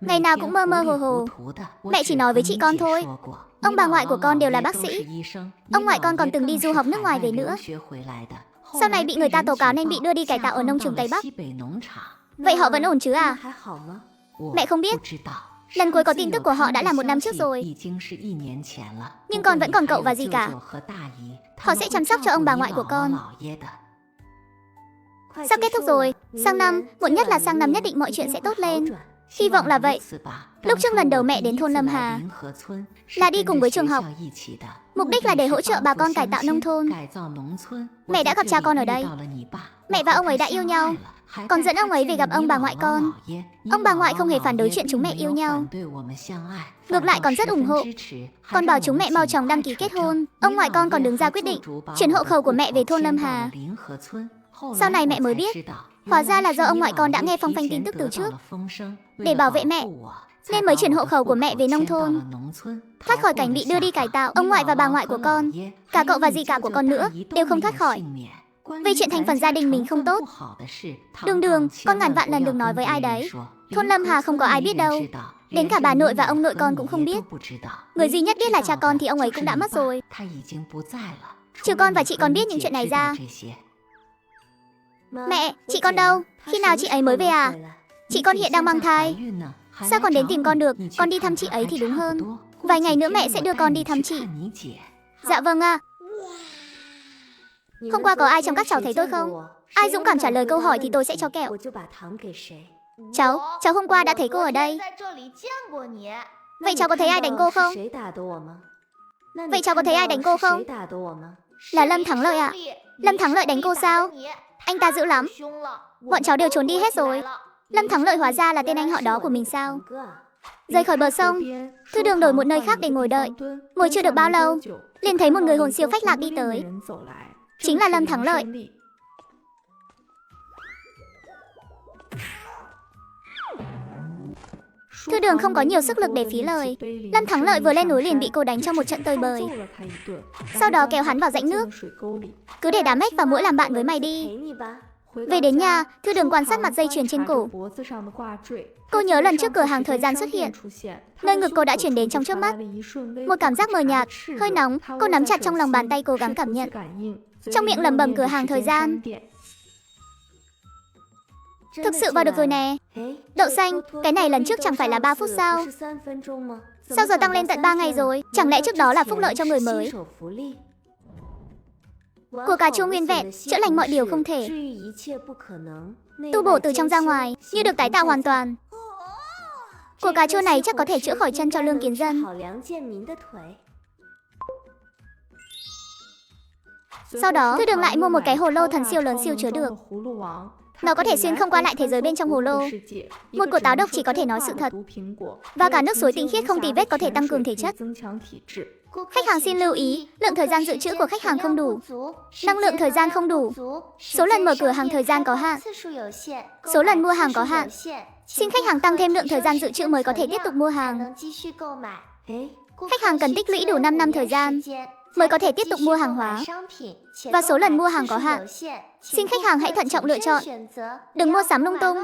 ngày nào cũng mơ mơ hồ hồ. Mẹ chỉ nói với chị con thôi. Ông bà ngoại của con đều là bác sĩ. Ông ngoại con còn từng đi du học nước ngoài về nữa. Sau này bị người ta tố cáo nên bị đưa đi cải tạo ở nông trường Tây Bắc. Vậy họ vẫn ổn chứ à? Mẹ không biết. Lần cuối có tin tức của họ đã là 1 năm trước rồi. Nhưng con vẫn còn cậu và dì cả. Họ sẽ chăm sóc cho ông bà ngoại của con. Sắp kết thúc rồi. Sang năm, muộn nhất là sang năm nhất định mọi chuyện sẽ tốt lên. Hy vọng là vậy. Lúc trước lần đầu mẹ đến thôn Lâm Hà là đi cùng với trường học. Mục đích là để hỗ trợ bà con cải tạo nông thôn. Mẹ đã gặp cha con ở đây. Mẹ và ông ấy đã yêu nhau, còn dẫn ông ấy về gặp ông bà ngoại con. Ông bà ngoại không hề phản đối chuyện chúng mẹ yêu nhau, ngược lại còn rất ủng hộ, còn bảo chúng mẹ mau chóng đăng ký kết hôn. Ông ngoại con còn đứng ra quyết định chuyển hộ khẩu của mẹ về thôn Lâm Hà. Sau này mẹ mới biết, hóa ra là do ông ngoại con đã nghe phong phanh tin tức từ trước. Để bảo vệ mẹ nên mới chuyển hộ khẩu của mẹ về nông thôn, thoát khỏi cảnh bị đưa đi cải tạo. Ông ngoại và bà ngoại của con, cả cậu và dì cả của con nữa, đều không thoát khỏi. Vì chuyện thành phần gia đình mình không tốt. Đường Đường, con ngàn vạn lần đừng nói với ai đấy. Thôn Lâm Hà không có ai biết đâu. Đến cả bà nội và ông nội con cũng không biết. Người duy nhất biết là cha con thì ông ấy cũng đã mất rồi. Trừ con và chị con biết những chuyện này ra. Mẹ, chị con đâu? Khi nào chị ấy mới về à? Chị con hiện đang mang thai. Sao con đến tìm con được? Con đi thăm chị ấy thì đúng hơn. Vài ngày nữa mẹ sẽ đưa con đi thăm chị. Dạ vâng ạ. Hôm qua có ai trong các cháu thấy tôi không? Ai dũng cảm trả lời câu hỏi thì tôi sẽ cho kẹo. Cháu hôm qua đã thấy cô ở đây. Vậy cháu có thấy ai đánh cô không? Là Lâm Thắng Lợi ạ. Lâm Thắng Lợi đánh cô sao? Anh ta dữ lắm. Bọn cháu đều trốn đi hết rồi. Lâm Thắng Lợi hóa ra là tên anh họ đó của mình sao? Rời khỏi bờ sông, Thư Đường đổi một nơi khác để ngồi đợi. Ngồi chưa được bao lâu, liền thấy một người hồn siêu phách lạc đi tới. Chính là Lâm Thắng Lợi. Thư Đường không có nhiều sức lực để phí lời. Lâm Thắng Lợi vừa lên núi liền bị cô đánh cho một trận tơi bời. Sau đó kéo hắn vào rãnh nước. Cứ để đám ếch và muỗi làm bạn với mày đi. Về đến nhà, Thư Đường quan sát mặt dây chuyền trên cổ. Cô nhớ lần trước cửa hàng thời gian xuất hiện, nơi ngực cô đã chuyển đến trong chớp mắt. Một cảm giác mờ nhạt, hơi nóng, cô nắm chặt trong lòng bàn tay cố gắng cảm nhận. Trong miệng lẩm bẩm cửa hàng thời gian. Thực sự vào được rồi nè. Đậu xanh, cái này lần trước chẳng phải là 3 phút sao? Sao giờ tăng lên tận 3 ngày rồi? Chẳng lẽ trước đó là phúc lợi cho người mới? Của cà chua nguyên vẹn, chữa lành mọi điều không thể. Tu bổ từ trong ra ngoài, như được tái tạo hoàn toàn. Của cà chua này chắc có thể chữa khỏi chân cho Lương Kiến Dân. Sau đó, Thư Đường lại mua một cái hồ lô thần siêu lớn siêu chứa được. Nó có thể xuyên không qua lại thế giới bên trong hồ lô. Một của táo độc chỉ có thể nói sự thật. Và cả nước suối tinh khiết không tì vết có thể tăng cường thể chất. Khách hàng xin lưu ý, lượng thời gian dự trữ của khách hàng không đủ. Năng lượng thời gian không đủ. Số lần mở cửa hàng thời gian có hạn. Số lần mua hàng có hạn. Xin khách hàng tăng thêm lượng thời gian dự trữ mới có thể tiếp tục mua hàng. Khách hàng cần tích lũy đủ 5 năm thời gian mới có thể tiếp tục mua hàng hóa. Và số lần mua hàng có hạn. Xin khách hàng hãy thận trọng lựa chọn. Đừng mua sắm lung tung.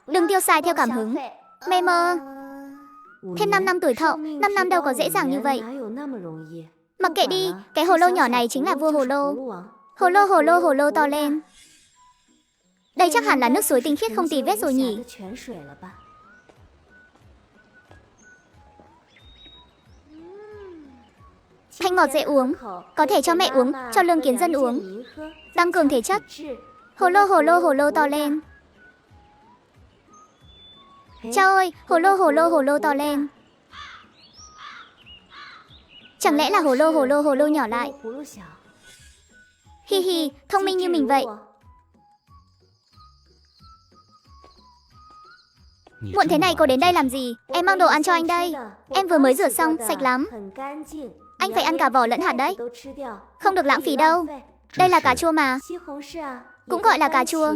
Đừng tiêu xài theo cảm hứng. Mê mơ. Thêm 5 năm tuổi thọ, 5 năm đâu có dễ dàng như vậy. Mặc kệ đi, cái hồ lô nhỏ này chính là vua hồ lô. Hồ lô to lên. Đây chắc hẳn là nước suối tinh khiết không tì vết rồi nhỉ. Thanh ngọt dễ uống, có thể cho mẹ uống, cho Lương Kiến Dân uống. Tăng cường thể chất. Hồ lô to lên. Cha ơi, hồ lô to lên. Chẳng lẽ là hồ lô nhỏ lại? Hi hi, thông minh như mình vậy. Muộn thế này cô đến đây làm gì? Em mang đồ ăn cho anh đây. Em vừa mới rửa xong, sạch lắm. Anh phải ăn cả vỏ lẫn hạt đấy. Không được lãng phí đâu. Đây là cà chua mà. Cũng gọi là cà chua.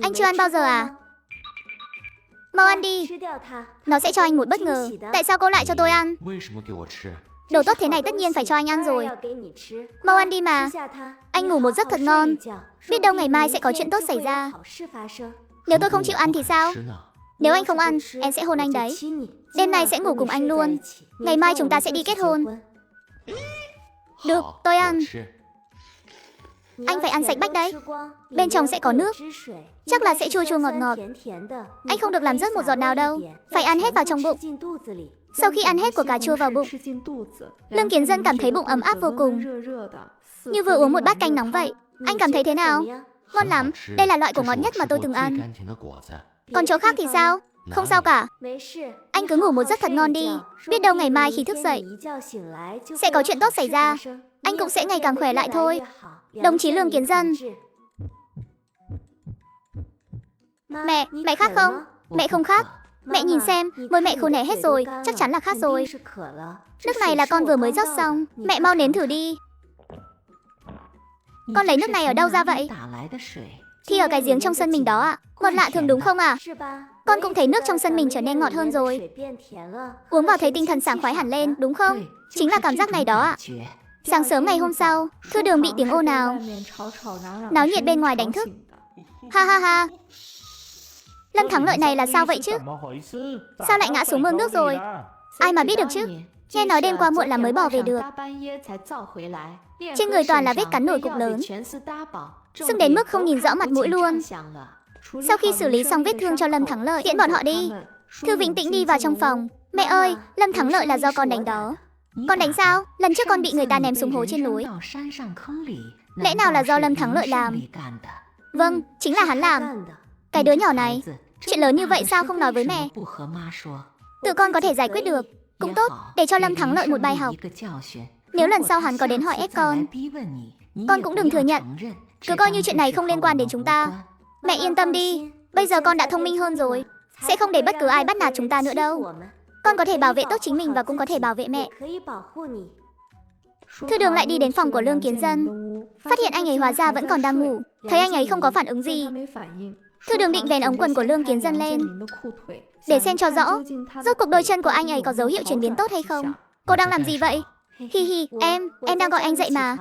Anh chưa ăn bao giờ à? Mau ăn đi. Nó sẽ cho anh một bất ngờ. Tại sao cô lại cho tôi ăn? Đồ tốt thế này tất nhiên phải cho anh ăn rồi. Mau ăn đi mà. Anh ngủ một giấc thật ngon. Biết đâu ngày mai sẽ có chuyện tốt xảy ra. Nếu tôi không chịu ăn thì sao? Nếu anh không ăn, em sẽ hôn anh đấy. Đêm nay sẽ ngủ cùng anh luôn. Ngày mai chúng ta sẽ đi kết hôn. Được, tôi ăn. Anh phải ăn sạch bách đấy. Bên trong sẽ có nước. Chắc là sẽ chua chua ngọt ngọt. Anh không được làm rớt một giọt nào đâu. Phải ăn hết vào trong bụng. Sau khi ăn hết của cà chua vào bụng, Lương Kiến Dân cảm thấy bụng ấm áp vô cùng. Như vừa uống một bát canh nóng vậy. Anh cảm thấy thế nào? Ngon lắm. Đây là loại của ngọt nhất mà tôi từng ăn. Còn chỗ khác thì sao? Không sao cả. Anh cứ ngủ một giấc thật ngon đi. Biết đâu ngày mai khi thức dậy sẽ có chuyện tốt xảy ra. Anh cũng sẽ ngày càng khỏe lại thôi. Đồng chí Lương Kiến Dân. Mẹ khát không? Mẹ không khát. Mẹ nhìn xem, môi mẹ khô nẻ hết rồi. Chắc chắn là khát rồi. Nước này là con vừa mới rót xong. Mẹ mau nếm thử đi. Con lấy nước này ở đâu ra vậy? Thì ở cái giếng trong sân mình đó ạ. Ngọt lạ thường đúng không ạ? Con cũng thấy nước trong sân mình trở nên ngọt hơn rồi. Uống vào thấy tinh thần sảng khoái hẳn lên, đúng không? Chính là cảm giác này đó ạ. Sáng sớm ngày hôm sau, Thư Đường bị tiếng ồn ào náo nhiệt bên ngoài đánh thức. Ha ha ha. Lâm Thắng Lợi này là sao vậy chứ? Sao lại ngã xuống mương nước rồi? Ai mà biết được chứ? Nghe nói đêm qua muộn là mới bỏ về được. Trên người toàn là vết cắn nổi cục lớn, sưng đến mức không nhìn rõ mặt mũi luôn. Sau khi xử lý xong vết thương cho Lâm Thắng Lợi, tiễn bọn họ đi. Thư Vĩnh Tĩnh đi vào trong phòng. Mẹ ơi, Lâm Thắng Lợi là do con đánh đó. Con đánh sao? Lần trước con bị người ta ném xuống hố trên núi. Lẽ nào là do Lâm Thắng Lợi làm? Vâng, chính là hắn làm. Cái đứa nhỏ này, chuyện lớn như vậy sao không nói với mẹ? Tự con có thể giải quyết được. Cũng tốt, để cho Lâm Thắng Lợi một bài học. Nếu lần sau hắn có đến hỏi ép con cũng đừng thừa nhận. Cứ coi như chuyện này không liên quan đến chúng ta. Mẹ yên tâm đi, bây giờ con đã thông minh hơn rồi. Sẽ không để bất cứ ai bắt nạt chúng ta nữa đâu. Con có thể bảo vệ tốt chính mình và cũng có thể bảo vệ mẹ. Thư Đường lại đi đến phòng của Lương Kiến Dân. Phát hiện anh ấy hóa ra vẫn còn đang ngủ. Thấy anh ấy không có phản ứng gì, Thư Đường định vén ống quần của Lương Kiến Dân lên để xem cho rõ, rốt cuộc đôi chân của anh ấy có dấu hiệu chuyển biến tốt hay không. Cô đang làm gì vậy? Hi hi, em đang gọi anh dậy mà.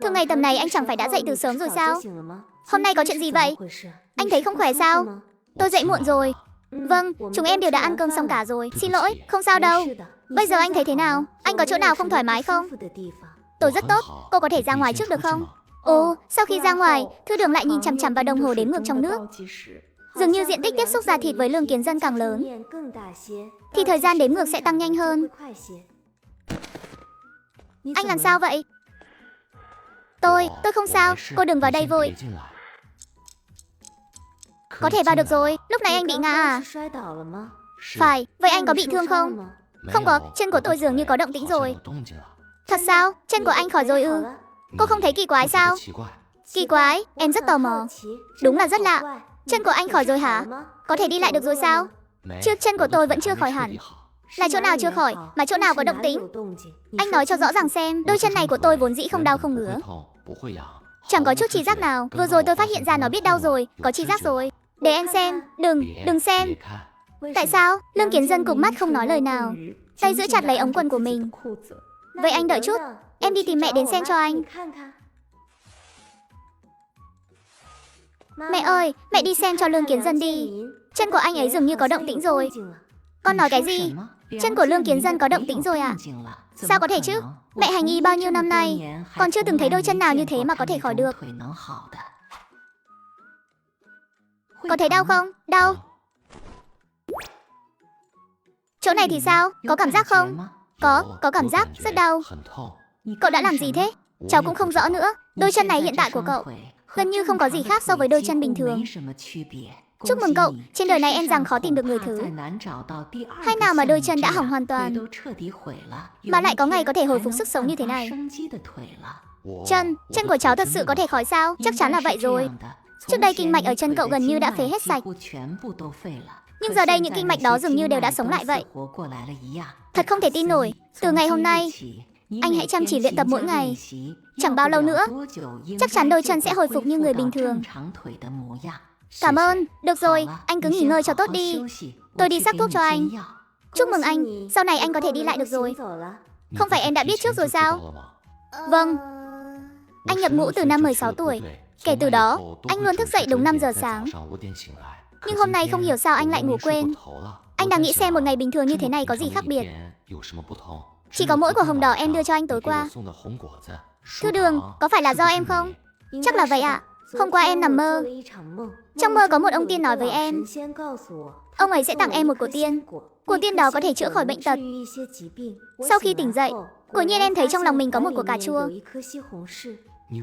Thường ngày tầm này anh chẳng phải đã dậy từ sớm rồi sao? Hôm nay có chuyện gì vậy? Anh thấy không khỏe sao? Tôi dậy muộn rồi. Vâng, chúng em đều đã ăn cơm xong cả rồi. Xin lỗi, không sao đâu. Bây giờ anh thấy thế nào? Anh có chỗ nào không thoải mái không? Tôi rất tốt, cô có thể ra ngoài trước được không? Ồ, sau khi ra ngoài, Thư Đường lại nhìn chằm chằm vào đồng hồ đếm ngược trong nước. Dường như diện tích tiếp xúc da thịt với Lương Kiến Dân càng lớn, thì thời gian đếm ngược sẽ tăng nhanh hơn. Anh làm sao vậy? Tôi không sao, cô đừng vào đây vội. Có thể vào được rồi, lúc này anh bị ngã à? Phải, vậy anh có bị thương không? Không có, chân của tôi dường như có động tĩnh rồi. Thật sao? Chân của anh khỏi rồi ư? Cô không thấy kỳ quái sao? Kỳ quái, em rất tò mò. Đúng là rất lạ. Chân của anh khỏi rồi hả? Có thể đi lại được rồi sao? Trước chân của tôi vẫn chưa khỏi hẳn. Là chỗ nào chưa khỏi, mà chỗ nào có động tĩnh? Anh nói cho rõ ràng xem, đôi chân này của tôi vốn dĩ không đau không ngứa. Chẳng có chút chi giác nào. Vừa rồi tôi phát hiện ra nó biết đau rồi, có chi giác rồi. Để em xem, đừng xem. Tại sao? Lương Kiến Dân cụp mắt không nói lời nào, tay giữ chặt lấy ống quần của mình. Vậy anh đợi chút, em đi tìm mẹ đến xem cho anh. Mẹ ơi, mẹ đi xem cho Lương Kiến Dân đi. Chân của anh ấy dường như có động tĩnh rồi. Con nói cái gì? Chân của Lương Kiến Dân có động tĩnh rồi à? Sao có thể chứ? Mẹ hành y bao nhiêu năm nay, còn chưa từng thấy đôi chân nào như thế mà có thể khỏi được. Có thấy đau không? Đau. Chỗ này thì sao? Có cảm giác không? Có cảm giác rất đau. Cậu đã làm gì thế? Cháu cũng không rõ nữa. Đôi chân này hiện tại của cậu gần như không có gì khác so với đôi chân bình thường. Chúc mừng cậu, trên đời này em rằng khó tìm được người thứ hay nào mà đôi chân đã hỏng hoàn toàn, mà lại có ngày có thể hồi phục sức sống như thế này. Chân của cháu thật sự có thể khỏi sao? Chắc chắn là vậy rồi. Trước đây kinh mạch ở chân cậu gần như đã phế hết sạch, nhưng giờ đây những kinh mạch đó dường như đều đã sống lại vậy. Thật không thể tin nổi. Từ ngày hôm nay, anh hãy chăm chỉ luyện tập mỗi ngày. Chẳng bao lâu nữa, chắc chắn đôi chân sẽ hồi phục như người bình thường. Cảm ơn. Được rồi, anh cứ nghỉ ngơi cho tốt đi. Tôi đi sắc thuốc cho anh. Chúc mừng anh, sau này anh có thể đi lại được rồi. Không phải em đã biết trước rồi sao? Vâng. Anh nhập ngũ từ năm 16 tuổi. Kể từ đó, anh luôn thức dậy đúng 5 giờ sáng. Nhưng hôm nay không hiểu sao anh lại ngủ quên. Anh đang nghĩ xem một ngày bình thường như thế này có gì khác biệt. Chỉ có mỗi quả hồng đỏ em đưa cho anh tối qua. Thư Đường, có phải là do em không? Chắc là vậy ạ. Hôm qua em nằm mơ. Trong mơ có một ông tiên nói với em, ông ấy sẽ tặng em một của tiên. Của tiên đó có thể chữa khỏi bệnh tật. Sau khi tỉnh dậy, quả nhiên em thấy trong lòng mình có một quả cà chua.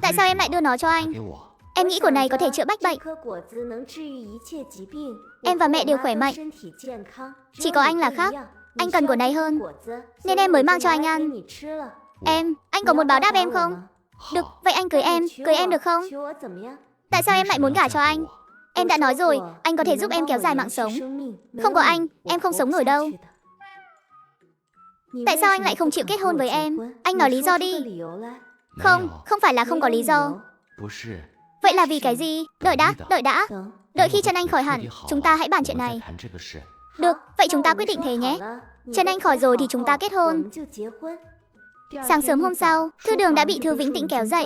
Tại sao em lại đưa nó cho anh? Em nghĩ của này có thể chữa bách bệnh. Em và mẹ đều khỏe mạnh, chỉ có anh là khác. Anh cần của này hơn, nên em mới mang cho anh ăn. Anh có muốn báo đáp em không? Được, vậy anh cưới em được không? Tại sao em lại muốn gả cho anh? Em đã nói rồi, anh có thể giúp em kéo dài mạng sống. Không có anh, em không sống nổi đâu. Tại sao anh lại không chịu kết hôn với em? Anh nói lý do đi. Không phải là không có lý do. Vậy là vì cái gì? Đợi đã. Đợi khi chân anh khỏi hẳn, chúng ta hãy bàn chuyện này. Được, vậy chúng ta quyết định thế nhé. Chân anh khỏi rồi thì chúng ta kết hôn. Sáng sớm hôm sau, Thư Đường đã bị Thư Vĩnh Tĩnh kéo dậy,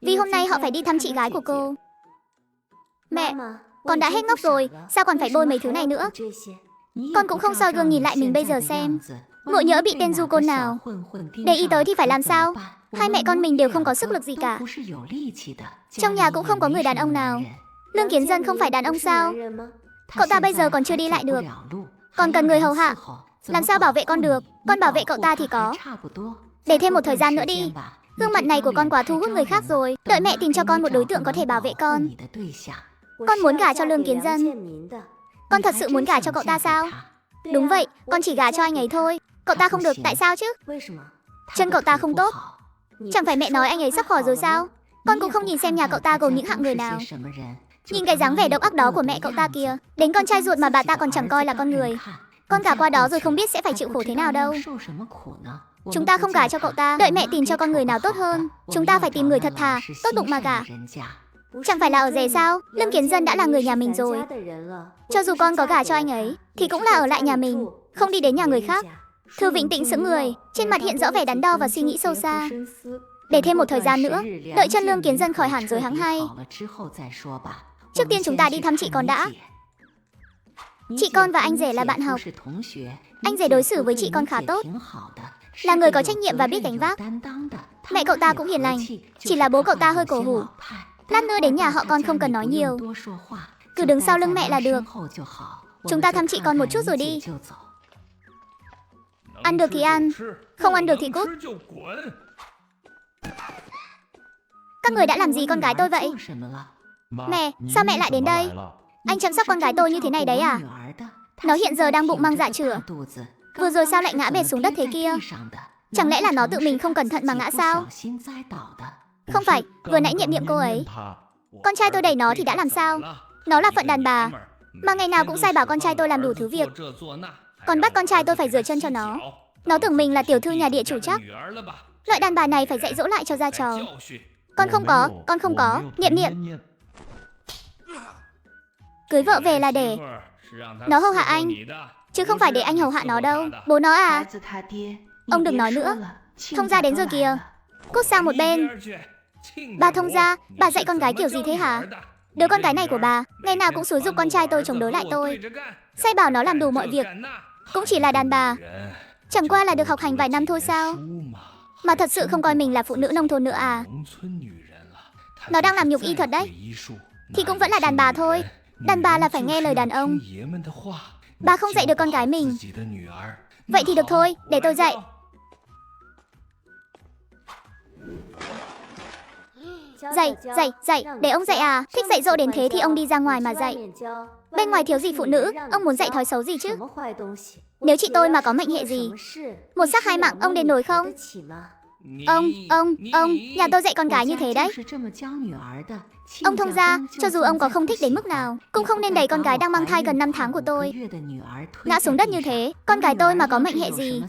vì hôm nay họ phải đi thăm chị gái của cô. Mẹ, con đã hết ngốc rồi, sao còn phải bôi mấy thứ này nữa? Con cũng không soi gương nhìn lại mình bây giờ xem, ngộ nhỡ bị tên du côn nào để ý tới thì phải làm sao? Hai mẹ con mình đều không có sức lực gì cả. Trong nhà cũng không có người đàn ông nào. Lương Kiến Dân không phải đàn ông sao? Cậu ta bây giờ còn chưa đi lại được, còn cần người hầu hạ. Làm sao bảo vệ con được? Con bảo vệ cậu ta thì có. Để thêm một thời gian nữa đi. Gương mặt này của con quá thu hút người khác rồi. Đợi mẹ tìm cho con một đối tượng có thể bảo vệ con. Con muốn gả cho Lương Kiến Dân. Con thật sự muốn gả cho cậu ta sao? Đúng vậy, con chỉ gả cho anh ấy thôi. Cậu ta không được, tại sao chứ? Chân cậu ta không tốt. Chẳng phải mẹ nói anh ấy sắp khỏi rồi sao? Con cũng không nhìn xem nhà cậu ta gồm những hạng người nào. Nhìn cái dáng vẻ độc ác đó của mẹ cậu ta kìa. Đến con trai ruột mà bà ta còn chẳng coi là con người. Con gả qua đó rồi không biết sẽ phải chịu khổ thế nào đâu. Chúng ta không gả cho cậu ta, đợi mẹ tìm cho con người nào tốt hơn. Chúng ta phải tìm người thật thà, tốt bụng mà gả. Chẳng phải là ở rể sao? Lương Kiến Dân đã là người nhà mình rồi. Cho dù con có gả cho anh ấy thì cũng là ở lại nhà mình, không đi đến nhà người khác. Thư Vĩnh Tĩnh sững người, trên mặt hiện rõ vẻ đắn đo và suy nghĩ sâu xa. Để thêm một thời gian nữa, đợi chân lương kiến dân khỏi hẳn rồi hẵng hay. Trước tiên chúng ta đi thăm chị con đã. Chị con và anh rể là bạn học. Anh rể đối xử với chị con khá tốt, là người có trách nhiệm và biết gánh vác. Mẹ cậu ta cũng hiền lành, chỉ là bố cậu ta hơi cổ hủ. Lát nữa đến nhà họ con không cần nói nhiều, cứ đứng sau lưng mẹ là được. Chúng ta thăm chị con một chút rồi đi. Ăn được thì ăn, không ăn được thì cút. Các người đã làm gì con gái tôi vậy? Mẹ, sao mẹ lại đến đây? Anh chăm sóc con gái tôi như thế này đấy à? Nó hiện giờ đang bụng mang dạ chửa. Vừa rồi sao lại ngã bệt xuống đất thế kia? Chẳng lẽ là nó tự mình không cẩn thận mà ngã sao? Không phải, vừa nãy Niệm Niệm cô ấy. Con trai tôi đẩy nó thì đã làm sao? Nó là phận đàn bà, mà ngày nào cũng sai bảo con trai tôi làm đủ thứ việc. Còn bắt con trai tôi phải rửa chân cho nó. Nó tưởng mình là tiểu thư nhà địa chủ chắc. Loại đàn bà này phải dạy dỗ lại cho ra trò. Con không có, Niệm Niệm. Cưới vợ về là để nó hầu hạ anh, chứ không phải để anh hầu hạ nó đâu. Bố nó à? Ông đừng nói nữa. Thông gia đến rồi kìa. Cút sang một bên. Bà thông gia, bà dạy con gái kiểu gì thế hả? Đứa con gái này của bà ngày nào cũng xúi giục con trai tôi chống đối lại tôi, sai bảo nó làm đủ mọi việc. Cũng chỉ là đàn bà, chẳng qua là được học hành vài năm thôi sao? Mà thật sự không coi mình là phụ nữ nông thôn nữa à? Nó đang làm nhục y thật đấy. Thì cũng vẫn là đàn bà thôi. Đàn bà là phải nghe lời đàn ông. Bà không dạy được con gái mình. Vậy thì được thôi, để tôi dạy. Dạy, để ông dạy à? Thích dạy dỗ đến thế thì ông đi ra ngoài mà dạy. Bên ngoài thiếu gì phụ nữ, ông muốn dạy thói xấu gì chứ? Nếu chị tôi mà có mệnh hệ gì, một xác hai mạng, ông đền nổi không? Ông, nhà tôi dạy con gái như thế đấy. Ông thông gia, cho dù ông có không thích đến mức nào, cũng không nên đẩy con gái đang mang thai gần 5 tháng của tôi ngã xuống đất như thế. Con gái tôi mà có mệnh hệ gì,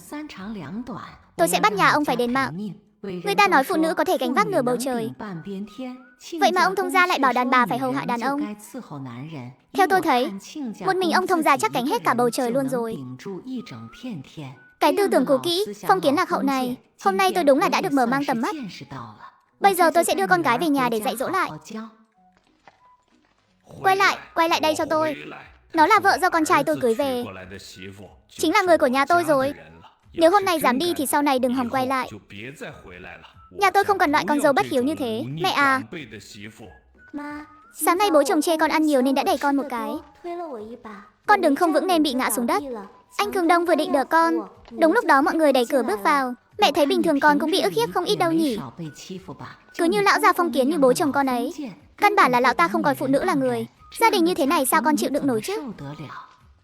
tôi sẽ bắt nhà ông phải đền mạng. Người ta nói phụ nữ có thể gánh vác nửa bầu trời, vậy mà ông thông gia lại bảo đàn bà phải hầu hạ đàn ông. Theo tôi thấy, một mình ông thông gia chắc gánh hết cả bầu trời luôn rồi. Cái tư tưởng cũ kỹ, phong kiến lạc hậu này, hôm nay tôi đúng là đã được mở mang tầm mắt. Bây giờ tôi sẽ đưa con gái về nhà để dạy dỗ lại. Quay lại đây cho tôi. Nó là vợ do con trai tôi cưới về, chính là người của nhà tôi rồi. Nếu hôm nay dám đi thì sau này đừng hòng quay lại. Nhà tôi không cần loại con dâu bất hiếu như thế. Mẹ à, sáng nay bố chồng chê con ăn nhiều nên đã đẩy con một cái. Con đứng không vững nên bị ngã xuống đất. Anh Cường Đông vừa định đỡ con, đúng lúc đó mọi người đẩy cửa bước vào. Mẹ thấy bình thường con cũng bị ức hiếp không ít đâu nhỉ. Cứ như lão già phong kiến như bố chồng con ấy. Căn bản là lão ta không coi phụ nữ là người. Gia đình như thế này sao con chịu đựng nổi chứ?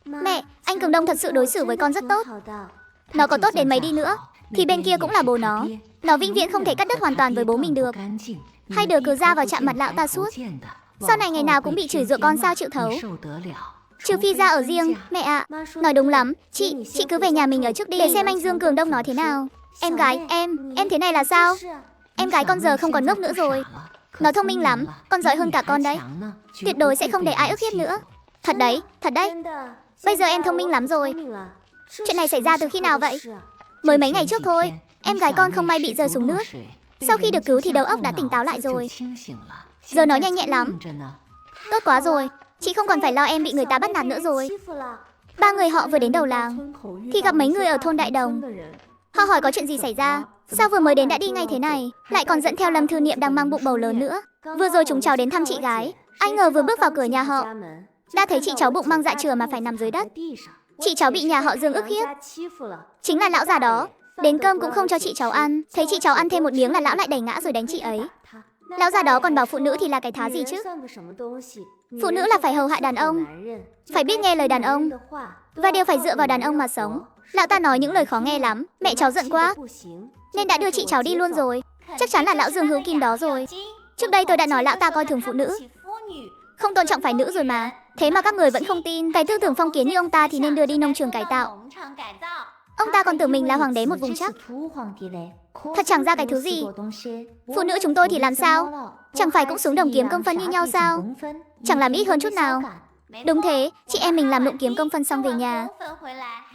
Mẹ, anh Cường Đông thật sự đối xử với con rất tốt. Nó có tốt đến mấy đi nữa thì bên kia cũng là bố nó. Nó vĩnh viễn không thể cắt đứt hoàn toàn với bố mình được. Hai đứa cứ ra vào chạm mặt lão ta suốt. Sau này ngày nào cũng bị chửi rủa con sao chịu thấu. Trừ phi ra ở riêng. Mẹ ạ, nói đúng lắm. Chị cứ về nhà mình ở trước đi, để xem anh Dương Cường Đông nói thế nào. Em gái, em thế này là sao? Em gái con giờ không còn ngốc nữa rồi. Nó thông minh lắm, con giỏi hơn cả con đấy. Tuyệt đối sẽ không để ai ức hiếp nữa. Thật đấy. Bây giờ em thông minh lắm rồi. Chuyện này xảy ra từ khi nào vậy? Mới mấy ngày trước thôi. Em gái con không may bị rơi xuống nước. Sau khi được cứu thì đầu óc đã tỉnh táo lại rồi. Giờ nó nhanh nhẹn lắm. Tốt quá rồi, chị không còn phải lo em bị người ta bắt nạt nữa rồi. Ba người họ vừa đến đầu làng thì gặp mấy người ở thôn Đại Đồng. Họ hỏi có chuyện gì xảy ra, sao vừa mới đến đã đi ngay thế này, lại còn dẫn theo Lâm Thư Niệm đang mang bụng bầu lớn nữa. Vừa rồi chúng cháu đến thăm chị gái, ai ngờ vừa bước vào cửa nhà họ đã thấy chị cháu bụng mang dạ chửa mà phải nằm dưới đất. Chị cháu bị nhà họ Dương ức hiếp. Chính là lão già đó, đến cơm cũng không cho chị cháu ăn. Thấy chị cháu ăn thêm một miếng là lão lại đẩy ngã rồi đánh chị ấy. Lão già đó còn bảo phụ nữ thì là cái thá gì chứ? Phụ nữ là phải hầu hạ đàn ông, phải biết nghe lời đàn ông, và đều phải dựa vào đàn ông mà sống. Lão ta nói những lời khó nghe lắm. Mẹ cháu giận quá nên đã đưa chị cháu đi luôn rồi. Chắc chắn là lão Dương Hữu Kim đó rồi. Trước đây tôi đã nói lão ta coi thường phụ nữ, không tôn trọng phái nữ rồi mà. Thế mà các người vẫn không tin. Cái tư tưởng phong kiến như ông ta thì nên đưa đi nông trường cải tạo. Ông ta còn tưởng mình là hoàng đế một vùng chắc. Thật chẳng ra cái thứ gì. Phụ nữ chúng tôi thì làm sao? Chẳng phải cũng xuống đồng kiếm công phân như nhau sao? Chẳng làm ít hơn chút nào. Đúng thế, chị em mình làm lụng kiếm công phân xong về nhà,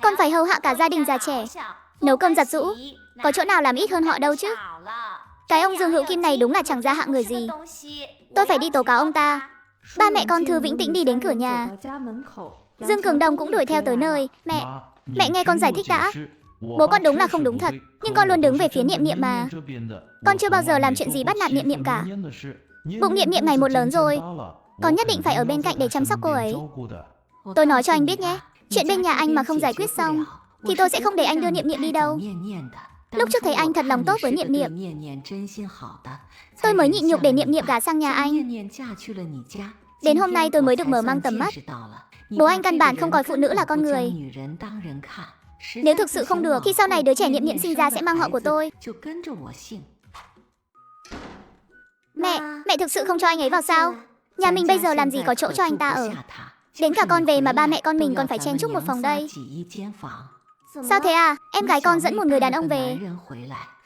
còn phải hầu hạ cả gia đình già trẻ, nấu cơm giặt giũ. Có chỗ nào làm ít hơn họ đâu chứ. Cái ông Dương Hữu Kim này đúng là chẳng ra hạng người gì. Tôi phải đi tố cáo ông ta. Ba mẹ con Thư Vĩnh Tĩnh đi đến cửa nhà. Dương Cường Đông cũng đuổi theo tới nơi. Mẹ nghe con giải thích đã. Bố con đúng là không đúng thật, nhưng con luôn đứng về phía Niệm Niệm mà. Con chưa bao giờ làm chuyện gì bắt nạt Niệm Niệm cả. Bụng Niệm Niệm ngày một lớn rồi, con nhất định phải ở bên cạnh để chăm sóc cô ấy. Tôi nói cho anh biết nhé, chuyện bên nhà anh mà không giải quyết xong thì tôi sẽ không để anh đưa Niệm Niệm đi đâu. Lúc trước thấy anh thật lòng tốt với Niệm Niệm, tôi mới nhịn nhục để Niệm Niệm gả sang nhà anh. Đến hôm nay tôi mới được mở mang tầm mắt. Bố anh căn bản không coi phụ nữ là con người. Nếu thực sự không được thì sau này đứa trẻ Niệm Niệm sinh ra sẽ mang họ của tôi. Mẹ thực sự không cho anh ấy vào sao? Nhà mình bây giờ làm gì có chỗ cho anh ta ở. Đến cả con về mà ba mẹ con mình còn phải chen chúc một phòng đây. Sao thế à? Em gái con dẫn một người đàn ông về,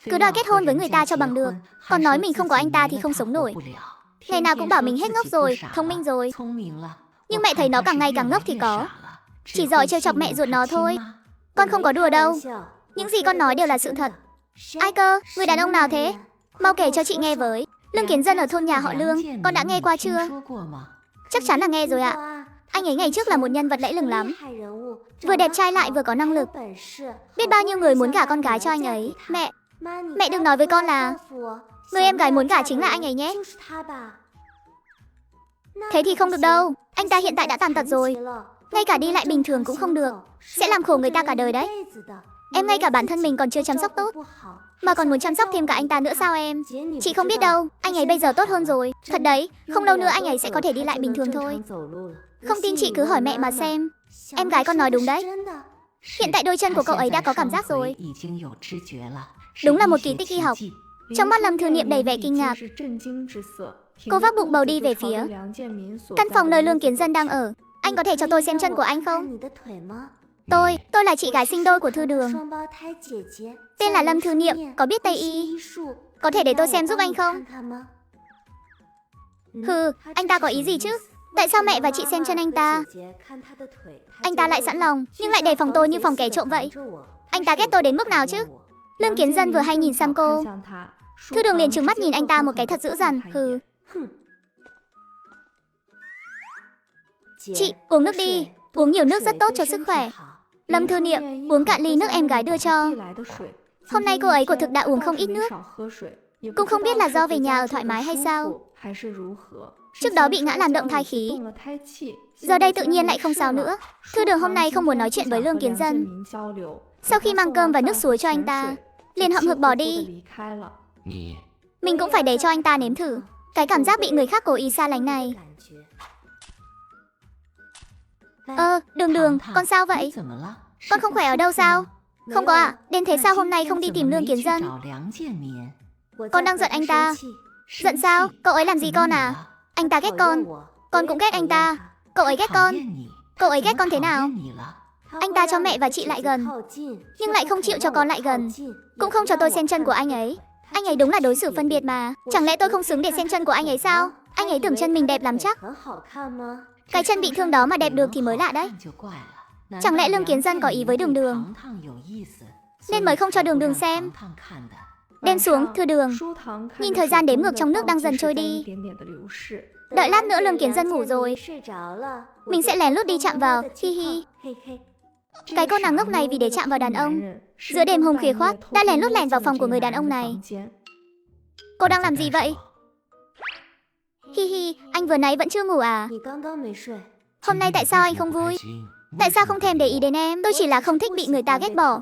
cứ đòi kết hôn với người ta cho bằng được. Còn nói mình không có anh ta thì không sống nổi. Ngày nào cũng bảo mình hết ngốc rồi, thông minh rồi. Nhưng mẹ thấy nó càng ngày càng ngốc thì có. Chỉ giỏi trêu chọc mẹ ruột nó thôi. Con không có đùa đâu. Những gì con nói đều là sự thật. Ai cơ? Người đàn ông nào thế? Mau kể cho chị nghe với. Lương Kiến Dân ở thôn nhà họ Lương, con đã nghe qua chưa? Chắc chắn là nghe rồi ạ. Anh ấy ngày trước là một nhân vật lẫy lừng lắm. Vừa đẹp trai lại vừa có năng lực. Biết bao nhiêu người muốn gả con gái cho anh ấy. Mẹ đừng nói với con là người em gái muốn gả chính là anh ấy nhé. Thế thì không được đâu. Anh ta hiện tại đã tàn tật rồi. Ngay cả đi lại bình thường cũng không được. Sẽ làm khổ người ta cả đời đấy. Em ngay cả bản thân mình còn chưa chăm sóc tốt, mà còn muốn chăm sóc thêm cả anh ta nữa sao em? Chị không biết đâu, anh ấy bây giờ tốt hơn rồi. Thật đấy, không lâu nữa anh ấy sẽ có thể đi lại bình thường thôi. Không tin chị cứ hỏi mẹ mà xem. Em gái con nói đúng đấy. Hiện tại đôi chân của cậu ấy đã có cảm giác rồi. Đúng là một kỳ tích y học. Trong mắt Lâm Thư Niệm đầy vẻ kinh ngạc. Cô vác bụng bầu đi về phía căn phòng nơi Lương Kiến Dân đang ở. Anh có thể cho tôi xem chân của anh không? Tôi là chị gái sinh đôi của Thư Đường. Tên là Lâm Thư Niệm, có biết Tây y. Có thể để tôi xem giúp anh không? Hừ, anh ta có ý gì chứ? Tại sao mẹ và chị xem chân anh ta? Anh ta lại sẵn lòng, nhưng lại đề phòng tôi như phòng kẻ trộm vậy. Anh ta ghét tôi đến mức nào chứ? Lương Kiến Dân vừa hay nhìn sang cô, Thư Đường liền trừng mắt nhìn anh ta một cái thật dữ dằn. Hừ. Chị, uống nước đi. Uống nhiều nước rất tốt cho sức khỏe. Lâm Thư Niệm, uống cạn ly nước em gái đưa cho. Hôm nay cô ấy quả thực đã uống không ít nước. Cũng không biết là do về nhà ở thoải mái hay sao. Trước đó bị ngã làm động thai khí, giờ đây tự nhiên lại không sao nữa. Thư Đường hôm nay không muốn nói chuyện với Lương Kiến Dân. Sau khi mang cơm và nước suối cho anh ta, liền hậm hực bỏ đi. Mình cũng phải để cho anh ta nếm thử cái cảm giác bị người khác cố ý xa lánh này. Đường, con sao vậy? Con không khỏe ở đâu sao? Không có ạ, đến thế sao hôm nay không đi tìm Lương Kiến Dân? Con đang giận anh ta. Giận sao? Cậu ấy làm gì con à? Anh ta ghét con cũng ghét anh ta. Cậu ấy ghét con. Cậu ấy ghét con thế nào? Anh ta cho mẹ và chị lại gần, nhưng lại không chịu cho con lại gần. Cũng không cho tôi xem chân của anh ấy. Anh ấy đúng là đối xử phân biệt mà. Chẳng lẽ tôi không xứng để xem chân của anh ấy sao? Anh ấy tưởng chân mình đẹp lắm chắc. Cái chân bị thương đó mà đẹp được thì mới lạ đấy. Chẳng lẽ Lương Kiến Dân có ý với Đường, nên mới không cho Đường xem. Đêm xuống, Thư Đường, nhìn thời gian đếm ngược trong nước đang dần trôi đi. Đợi lát nữa Lương Kiến Dân ngủ rồi, mình sẽ lén lút đi chạm vào. Hi hi. Cái cô nàng ngốc này vì để chạm vào đàn ông, giữa đêm hôm khuya khoắt đã lén lút lẻn vào phòng của người đàn ông này. Cô đang làm gì vậy? Hi hi, anh vừa nãy vẫn chưa ngủ à? Hôm nay tại sao anh không vui? Tại sao không thèm để ý đến em? Tôi chỉ là không thích bị người ta ghét bỏ.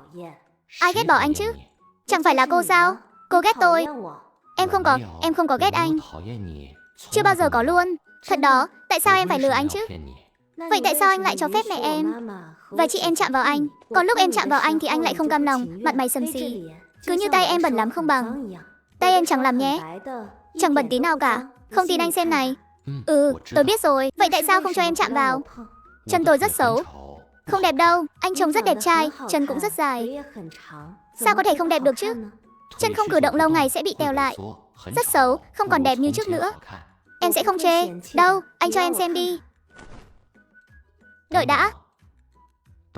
Ai ghét bỏ anh chứ? Chẳng phải là cô sao? Cô ghét tôi. Em không có ghét anh. Chưa bao giờ có luôn. Thật đó, tại sao em phải lừa anh chứ? Vậy tại sao anh lại cho phép mẹ em và chị em chạm vào anh? Còn lúc em chạm vào anh thì anh lại không cam lòng, mặt mày xầm xì. Cứ như tay em bẩn lắm không bằng. Tay em chẳng làm nhé. Chẳng bẩn tí nào cả. Không tin anh xem này. Tôi biết rồi. Vậy tại sao không cho em chạm vào? Chân tôi rất xấu. Không đẹp đâu. Anh trông rất đẹp trai, chân cũng rất dài. Sao có thể không đẹp được chứ? Chân không cử động lâu ngày sẽ bị teo lại. Rất xấu, không còn đẹp như trước nữa. Em sẽ không chê. Đâu, anh cho em xem đi. Đợi đã.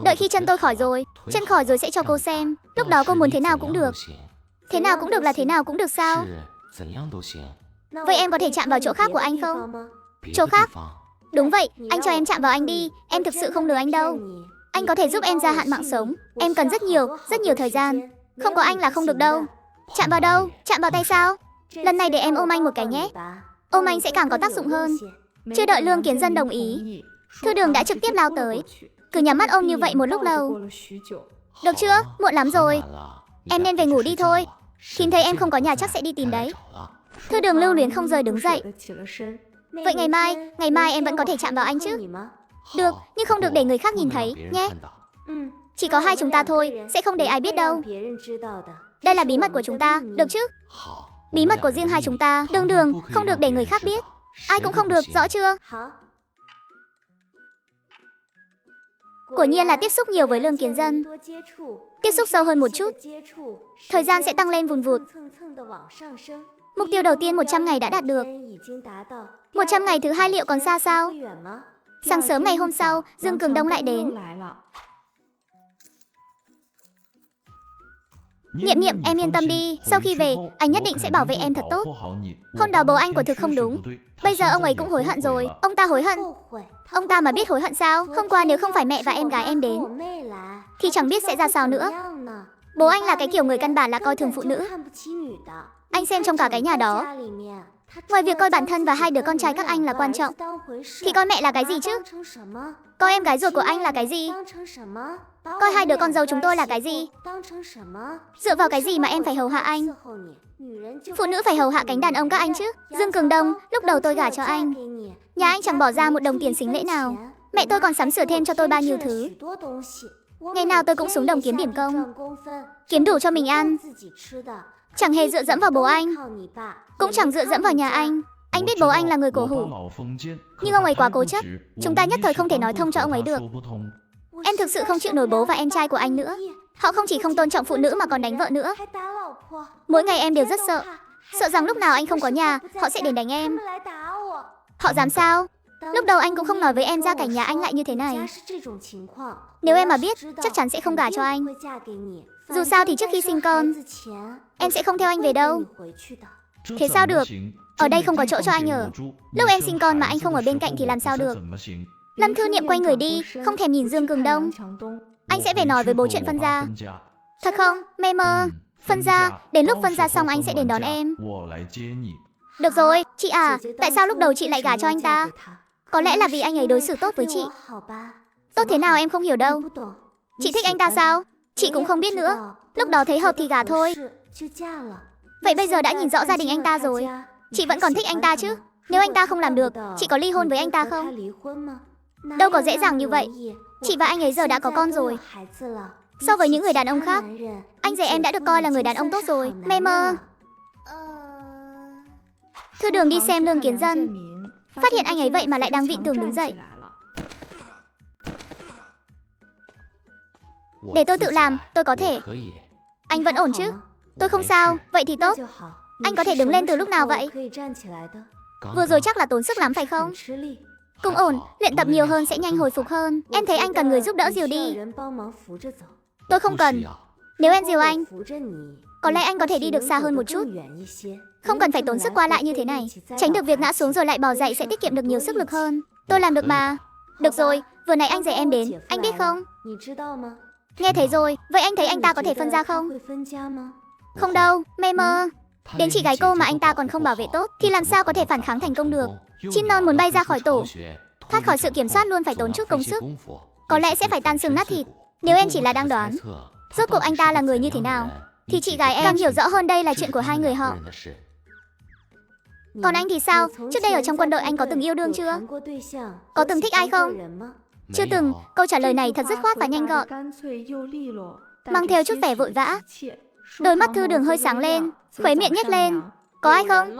Đợi khi chân tôi khỏi rồi, chân khỏi rồi sẽ cho cô xem. Lúc đó cô muốn thế nào cũng được. Thế nào cũng được là thế nào cũng được sao? Vậy em có thể chạm vào chỗ khác của anh không? Chỗ khác? Đúng vậy, anh cho em chạm vào anh đi, em thực sự không lừa anh đâu. Anh có thể giúp em gia hạn mạng sống, em cần rất nhiều thời gian. Không có anh là không được đâu. Chạm vào đâu? Chạm vào tay sao? Lần này để em ôm anh một cái nhé. Ôm anh sẽ càng có tác dụng hơn. Chưa đợi Lương Kiến Dân đồng ý, Thư Đường đã trực tiếp lao tới. Cứ nhắm mắt ôm như vậy một lúc lâu. Được chưa? Muộn lắm rồi. Em nên về ngủ đi thôi. Thím thấy em không có nhà chắc sẽ đi tìm đấy. Thư Đường lưu luyến không rời đứng dậy. Vậy ngày mai em vẫn có thể chạm vào anh chứ? Được, nhưng không được để người khác nhìn thấy, nhé. Chỉ có hai chúng ta thôi, sẽ không để ai biết đâu. Đây là bí mật của chúng ta, được chứ? Bí mật của riêng hai chúng ta, Đường, không được để người khác biết. Ai cũng không được, rõ chưa? Quả nhiên là tiếp xúc nhiều với Lương Kiến Dân. Tiếp xúc sâu hơn một chút, thời gian sẽ tăng lên vùn vụt. Mục tiêu đầu tiên 100 ngày đã đạt được. 100 ngày thứ hai liệu còn xa sao? Sáng sớm ngày hôm sau, Dương Cường Đông lại đến. Niệm, em yên tâm đi, sau khi về, anh nhất định sẽ bảo vệ em thật tốt. Hôm đó bố anh của Thực không đúng. Bây giờ ông ấy cũng hối hận rồi. Ông ta hối hận? Ông ta mà biết hối hận sao? Hôm qua nếu không phải mẹ và em gái em đến, thì chẳng biết sẽ ra sao nữa. Bố anh là cái kiểu người căn bản là coi thường phụ nữ. Anh xem trong cả cái nhà đó, ngoài việc coi bản thân và hai đứa con trai các anh là quan trọng, thì coi mẹ là cái gì chứ? Coi em gái ruột của anh là cái gì? Coi hai đứa con dâu chúng tôi là cái gì? Dựa vào cái gì mà em phải hầu hạ anh? Phụ nữ phải hầu hạ cánh đàn ông các anh chứ? Dương Cường Đông, lúc đầu tôi gả cho anh, nhà anh chẳng bỏ ra một đồng tiền sính lễ nào. Mẹ tôi còn sắm sửa thêm cho tôi bao nhiêu thứ. Ngày nào tôi cũng xuống đồng kiếm điểm công, kiếm đủ cho mình ăn. Chẳng hề dựa dẫm vào bố anh, cũng chẳng dựa dẫm vào nhà anh. Anh biết bố anh là người cổ hủ, nhưng ông ấy quá cố chấp. Chúng ta nhất thời không thể nói thông cho ông ấy được. Em thực sự không chịu nổi bố và em trai của anh nữa. Họ không chỉ không tôn trọng phụ nữ mà còn đánh vợ nữa. Mỗi ngày em đều rất sợ rằng lúc nào anh không có nhà, họ sẽ đến đánh em. Họ dám sao? Lúc đầu anh cũng không nói với em gia cảnh nhà anh lại như thế này. Nếu em mà biết, chắc chắn sẽ không gả cho anh. Dù sao thì trước khi sinh con, em sẽ không theo anh về đâu. Thế sao được? Ở đây không có chỗ cho anh ở. Lúc em sinh con mà anh không ở bên cạnh thì làm sao được? Lâm Thư Niệm quay người đi, không thèm nhìn Dương Cường Đông. Anh sẽ về nói với bố chuyện phân gia. Thật không? Mê mơ. Phân gia, đến lúc phân gia xong anh sẽ đến đón em. Được rồi, chị à, tại sao lúc đầu chị lại gả cho anh ta? Có lẽ là vì anh ấy đối xử tốt với chị. Tốt thế nào em không hiểu đâu. Chị thích anh ta sao? Chị cũng không biết nữa. Lúc đó thấy hợp thì gả thôi. Vậy bây giờ đã nhìn rõ gia đình anh ta rồi, chị vẫn còn thích anh ta chứ? Nếu anh ta không làm được, chị có ly hôn với anh ta không? Đâu có dễ dàng như vậy. Chị và anh ấy giờ đã có con rồi. So với những người đàn ông khác, anh rể em đã được coi là người đàn ông tốt rồi. Mê mơ. Thư Đường đi xem Lương Kiến Dân, phát hiện anh ấy vậy mà lại đang vịn tường đứng dậy. Để tôi tự làm, tôi có thể. Anh vẫn ổn chứ? Tôi không sao, vậy thì tốt. Anh có thể đứng lên từ lúc nào vậy? Vừa rồi chắc là tốn sức lắm phải không? Cũng ổn, luyện tập nhiều hơn sẽ nhanh hồi phục hơn. Em thấy anh cần người giúp đỡ dìu đi. Tôi không cần. Nếu em dìu anh, có lẽ anh có thể đi được xa hơn một chút. Không cần phải tốn sức qua lại như thế này. Tránh được việc ngã xuống rồi lại bò dậy sẽ tiết kiệm được nhiều sức lực hơn. Tôi làm được mà. Được rồi, vừa nãy anh rể em đến, anh biết không? Nghe thấy rồi, vậy anh thấy anh ta có thể phân ra không? Không đâu, mê mơ. Đến chị gái cô mà anh ta còn không bảo vệ tốt thì làm sao có thể phản kháng thành công được. Chim non muốn bay ra khỏi tổ, thoát khỏi sự kiểm soát luôn phải tốn chút công sức. Có lẽ sẽ phải tan xương nát thịt. Nếu em chỉ là đang đoán rốt cuộc anh ta là người như thế nào, thì chị gái em càng hiểu rõ hơn đây là chuyện của hai người họ. Còn anh thì sao? Trước đây ở trong quân đội anh có từng yêu đương chưa? Có từng thích ai không? Chưa từng. Câu trả lời này thật dứt khoát và nhanh gọn, mang theo chút vẻ vội vã. Đôi mắt Thư Đường hơi sáng lên, khóe miệng nhếch lên. Có ai không?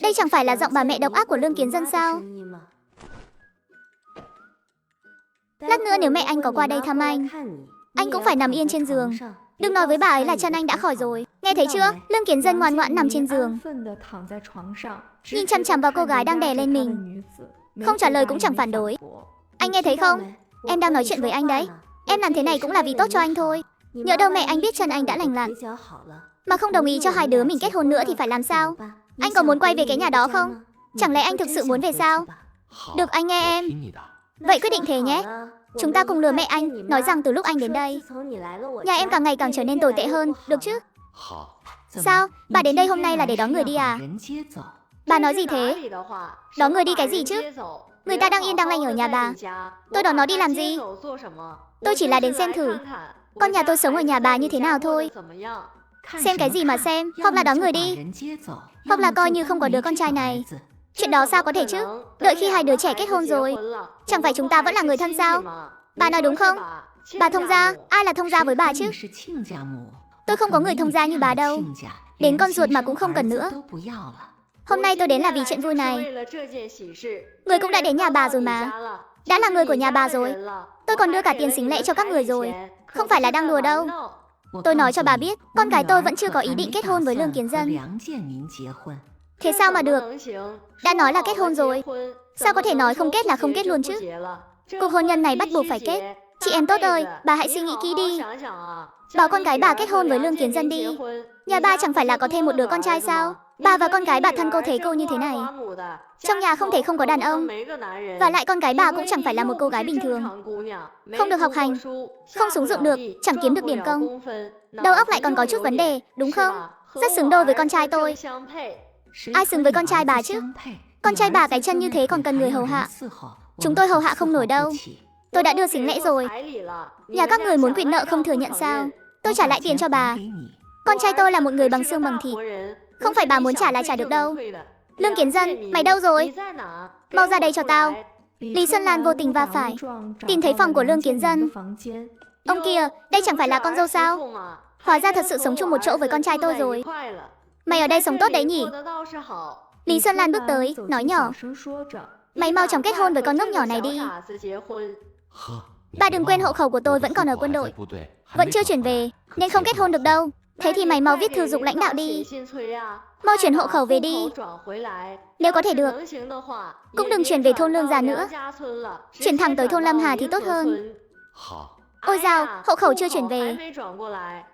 Đây chẳng phải là giọng bà mẹ độc ác của Lương Kiến Dân sao? Lát nữa nếu mẹ anh có qua đây thăm anh cũng phải nằm yên trên giường. Đừng nói với bà ấy là chân anh đã khỏi rồi. Nghe thấy chưa? Lương Kiến Dân ngoan ngoãn nằm trên giường, nhìn chằm chằm vào cô gái đang đè lên mình, không trả lời cũng chẳng phản đối. Anh nghe thấy không? Em đang nói chuyện với anh đấy. Em làm thế này cũng là vì tốt cho anh thôi. Nhỡ đâu mẹ anh biết chân anh đã lành lặn mà không đồng ý cho hai đứa mình kết hôn nữa thì phải làm sao? Anh có muốn quay về cái nhà đó không? Chẳng lẽ anh thực sự muốn về sao? Được, anh nghe em. Vậy quyết định thế nhé. Chúng ta cùng lừa mẹ anh, nói rằng từ lúc anh đến đây, nhà em càng ngày càng trở nên tồi tệ hơn, được chứ? Sao? Bà đến đây hôm nay là để đón người đi à? Bà nói gì thế? Đón người đi cái gì chứ? Người ta đang yên đang lành ở nhà bà. Tôi đón nó đi làm gì? Tôi chỉ là đến xem thử con nhà tôi sống ở nhà bà như thế nào thôi. Xem cái gì mà xem? Hoặc là đón người đi, hoặc là coi như không có đứa con trai này. Chuyện đó sao có thể chứ? Đợi khi hai đứa trẻ kết hôn rồi, chẳng phải chúng ta vẫn là người thân sao? Bà nói đúng không? Bà thông gia, ai là thông gia với bà chứ? Tôi không có người thông gia như bà đâu. Đến con ruột mà cũng không cần nữa. Hôm nay tôi đến là vì chuyện vui này. Người cũng đã đến nhà bà rồi mà. Đã là người của nhà bà rồi. Tôi còn đưa cả tiền sính lễ cho các người rồi. Không phải là đang đùa đâu. Tôi nói cho bà biết, con gái tôi vẫn chưa có ý định kết hôn với Lương Kiến Dân. Thế sao mà được? Đã nói là kết hôn rồi, sao có thể nói không kết là không kết luôn chứ? Cuộc hôn nhân này bắt buộc phải kết. Chị em tốt ơi, bà hãy suy nghĩ kỹ đi. Bảo con gái bà kết hôn với Lương Kiến Dân đi. Nhà bà chẳng phải là có thêm một đứa con trai sao? Bà và con gái bà thân cô thế cô như thế này. Trong nhà không thể không có đàn ông. Và lại con gái bà cũng chẳng phải là một cô gái bình thường. Không được học hành, không sống dụng được, chẳng kiếm được điểm công. Đầu óc lại còn có chút vấn đề, đúng không? Rất xứng đôi với con trai tôi. Ai xứng với con trai bà chứ? Con trai bà cái chân như thế còn cần người hầu hạ. Chúng tôi hầu hạ không nổi đâu. Tôi đã đưa sính lễ rồi. Nhà các người muốn quyện nợ không thừa nhận sao? Tôi trả lại tiền cho bà. Con trai tôi là một người bằng xương bằng thịt. Không phải bà muốn trả là trả được đâu. Lương Kiến Dân, mày đâu rồi? Mau ra đây cho tao. Lý Xuân Lan vô tình va phải, tìm thấy phòng của Lương Kiến Dân. Ông kia, đây chẳng phải là con dâu sao? Hóa ra thật sự sống chung một chỗ với con trai tôi rồi. Mày ở đây sống tốt đấy nhỉ? Lý Xuân Lan bước tới, nói nhỏ. Mày mau chóng kết hôn với con ngốc nhỏ này đi. Bà đừng quên hộ khẩu của tôi vẫn còn ở quân đội, vẫn chưa chuyển về, nên không kết hôn được đâu. Thế thì mày mau viết thư giục lãnh đạo đi. Mau chuyển hộ khẩu về đi. Nếu có thể được, cũng đừng chuyển về thôn Lương Già nữa. Chuyển thẳng tới thôn Lâm Hà thì tốt hơn. Ôi dào, hộ khẩu chưa chuyển về.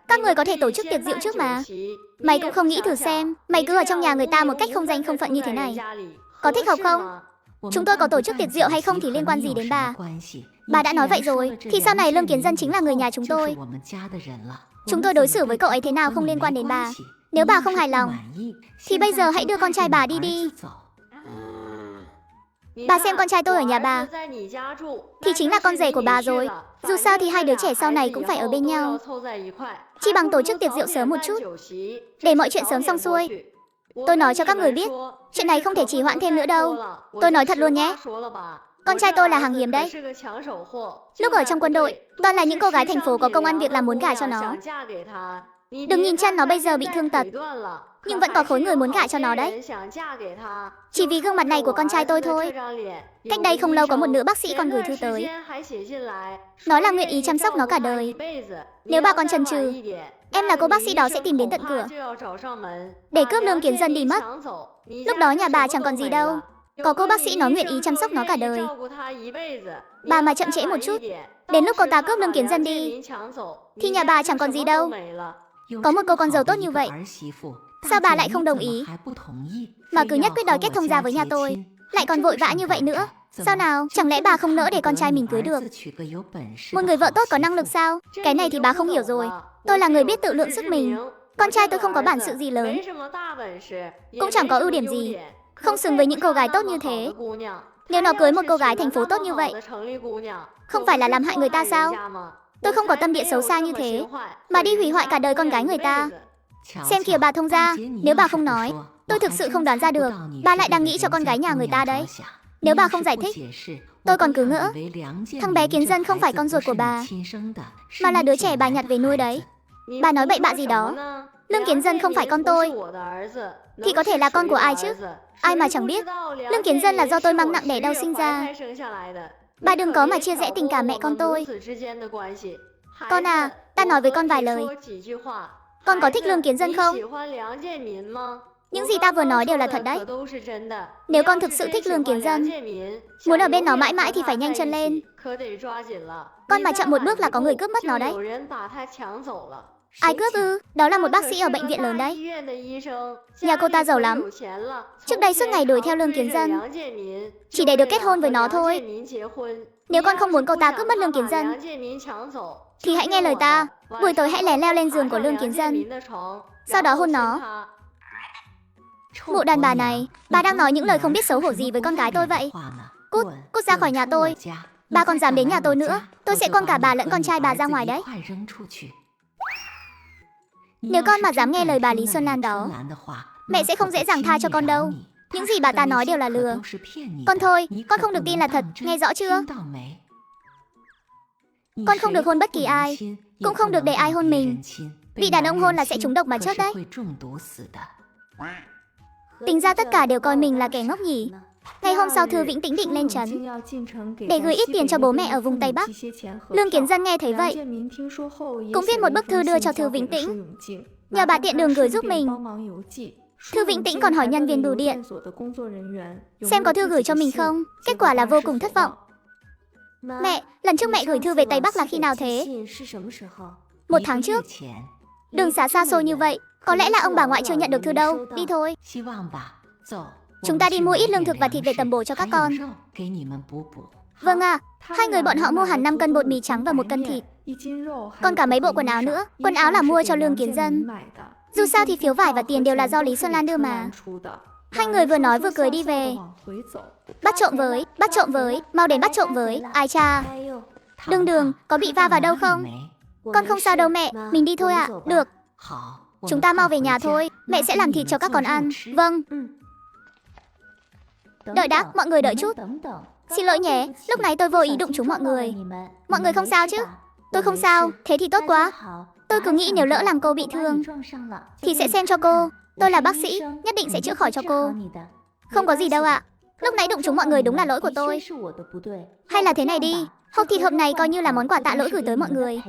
Các người có thể tổ chức tiệc rượu trước mà. Mày cũng không nghĩ thử xem, mày cứ ở trong nhà người ta một cách không danh không phận như thế này. Có thích học không? Chúng tôi có tổ chức tiệc rượu hay không thì liên quan gì đến bà? Bà đã nói vậy rồi, thì sau này Lương Kiến Dân chính là người nhà chúng tôi. Chúng tôi đối xử với cậu ấy thế nào không liên quan đến bà. Nếu bà không hài lòng, thì bây giờ hãy đưa con trai bà đi đi. Bà xem con trai tôi ở nhà bà thì chính là con rể của bà rồi. Dù sao thì hai đứa trẻ sau này cũng phải ở bên nhau. Chỉ bằng tổ chức tiệc rượu sớm một chút, để mọi chuyện sớm xong xuôi. Tôi nói cho các người biết, chuyện này không thể trì hoãn thêm nữa đâu. Tôi nói thật luôn nhé. Con trai tôi là hàng hiếm đấy. Lúc ở trong quân đội, toàn là những cô gái thành phố có công ăn việc làm muốn gả cho nó. Đừng nhìn chân nó bây giờ bị thương tật, nhưng vẫn có khối người muốn gả cho nó đấy. Chỉ vì gương mặt này của con trai tôi thôi. Cách đây không lâu có một nữ bác sĩ còn gửi thư tới, nói là nguyện ý chăm sóc nó cả đời. Nếu bà còn chần chừ, em là cô bác sĩ đó sẽ tìm đến tận cửa để cướp Lương Kiến Dân đi mất. Lúc đó nhà bà chẳng còn gì đâu. Có cô bác sĩ nói nguyện ý chăm sóc nó cả đời. Bà mà chậm trễ một chút, đến lúc cô ta cướp Lương Kiến Dân đi, thì nhà bà chẳng còn gì đâu. Có một cô con dâu tốt như vậy, sao bà lại không đồng ý, mà cứ nhất quyết đòi kết thông gia với nhà tôi, lại còn vội vã như vậy nữa? Sao nào, chẳng lẽ bà không nỡ để con trai mình cưới được một người vợ tốt có năng lực sao? Cái này thì bà không hiểu rồi. Tôi là người biết tự lượng sức mình. Con trai tôi không có bản sự gì lớn, cũng chẳng có ưu điểm gì, không xứng với những cô gái tốt như thế. Nếu nó cưới một cô gái thành phố tốt như vậy, không phải là làm hại người ta sao? Tôi không có tâm địa xấu xa như thế, mà đi hủy hoại cả đời con gái người ta. Xem kìa bà thông gia, nếu bà không nói, tôi thực sự không đoán ra được bà lại đang nghĩ cho con gái nhà người ta đấy. Nếu bà không giải thích, tôi còn cứ ngỡ thằng bé Kiến Dân không phải con ruột của bà, mà là đứa trẻ bà nhặt về nuôi đấy. Bà nói bậy bạ gì đó. Lương Kiến Dân không phải con tôi, thì có thể là con của ai chứ? Ai mà chẳng biết Lương Kiến Dân là do tôi mang nặng đẻ đau sinh ra. Bà đừng có mà chia rẽ tình cảm mẹ con tôi. Con à, ta nói với con vài lời. Con có thích Lương Kiến Dân không? Những gì ta vừa nói đều là thật đấy. Nếu con thực sự thích Lương Kiến Dân, muốn ở bên nó mãi mãi thì phải nhanh chân lên. Con mà chậm một bước là có người cướp mất nó đấy. Ai cướp ư? Đó là một bác sĩ ở bệnh viện lớn đấy. Nhà cô ta giàu lắm. Trước đây suốt ngày đuổi theo Lương Kiến Dân, chỉ để được kết hôn với nó thôi. Nếu con không muốn cô ta cướp mất Lương Kiến Dân, thì hãy nghe lời ta. Buổi tối hãy leo lên giường của Lương Kiến Dân, sau đó hôn nó. Mụ đàn bà này, bà đang nói những lời không biết xấu hổ gì với con gái tôi vậy? Cút ra khỏi nhà tôi. Bà còn dám đến nhà tôi nữa, tôi sẽ quăng cả bà lẫn con trai bà ra ngoài đấy. Nếu con mà dám nghe lời bà Lý Xuân Lan đó, mẹ sẽ không dễ dàng tha cho con đâu. Những gì bà ta nói đều là lừa. Con thôi, con không được tin là thật, nghe rõ chưa? Con không được hôn bất kỳ ai, cũng không được để ai hôn mình. Bị đàn ông hôn là sẽ trúng độc mà chết đấy. Tính ra tất cả đều coi mình là kẻ ngốc nhỉ. Ngày hôm sau Thư Vĩnh Tĩnh định lên trấn để gửi ít tiền cho bố mẹ ở vùng Tây Bắc. Lương Kiến Dân nghe thấy vậy, cũng viết một bức thư đưa cho Thư Vĩnh Tĩnh, nhờ bà tiện đường gửi giúp mình. Thư Vĩnh Tĩnh còn hỏi nhân viên bưu điện xem có thư gửi cho mình không. Kết quả là vô cùng thất vọng. Mẹ, lần trước mẹ gửi thư về Tây Bắc là khi nào thế? 1 tháng trước. Đường xá xa xôi như vậy, có lẽ là ông bà ngoại chưa nhận được thư đâu. Đi thôi. Chúng ta đi mua ít lương thực và thịt về tầm bổ cho các con. Vâng ạ. Hai người bọn họ mua hẳn 5 cân bột mì trắng và 1 cân thịt. Còn cả mấy bộ quần áo nữa. Quần áo là mua cho Lương Kiến Dân. Dù sao thì phiếu vải và tiền đều là do Lý Xuân Lan đưa mà. Hai người vừa nói vừa cười đi về. Bắt trộm với, mau đến bắt trộm với. Ai cha. Đường, có bị va vào đâu không? Con không sao đâu mẹ, mình đi thôi ạ. Được. Chúng ta mau về nhà thôi, mẹ sẽ làm thịt cho các con ăn. Vâng. Đợi đã, mọi người đợi chút. Xin lỗi nhé, lúc này tôi vô ý đụng trúng mọi người. Mọi người không sao chứ? Tôi không sao, thế thì tốt quá. Tôi cứ nghĩ nếu lỡ làm cô bị thương thì sẽ xem cho cô. Tôi là bác sĩ, nhất định sẽ chữa khỏi cho cô. Không có gì đâu ạ. Lúc nãy đụng trúng mọi người đúng là lỗi của tôi. Hay là thế này đi, hộp thịt hộp này coi như là món quà tạ lỗi gửi tới mọi người.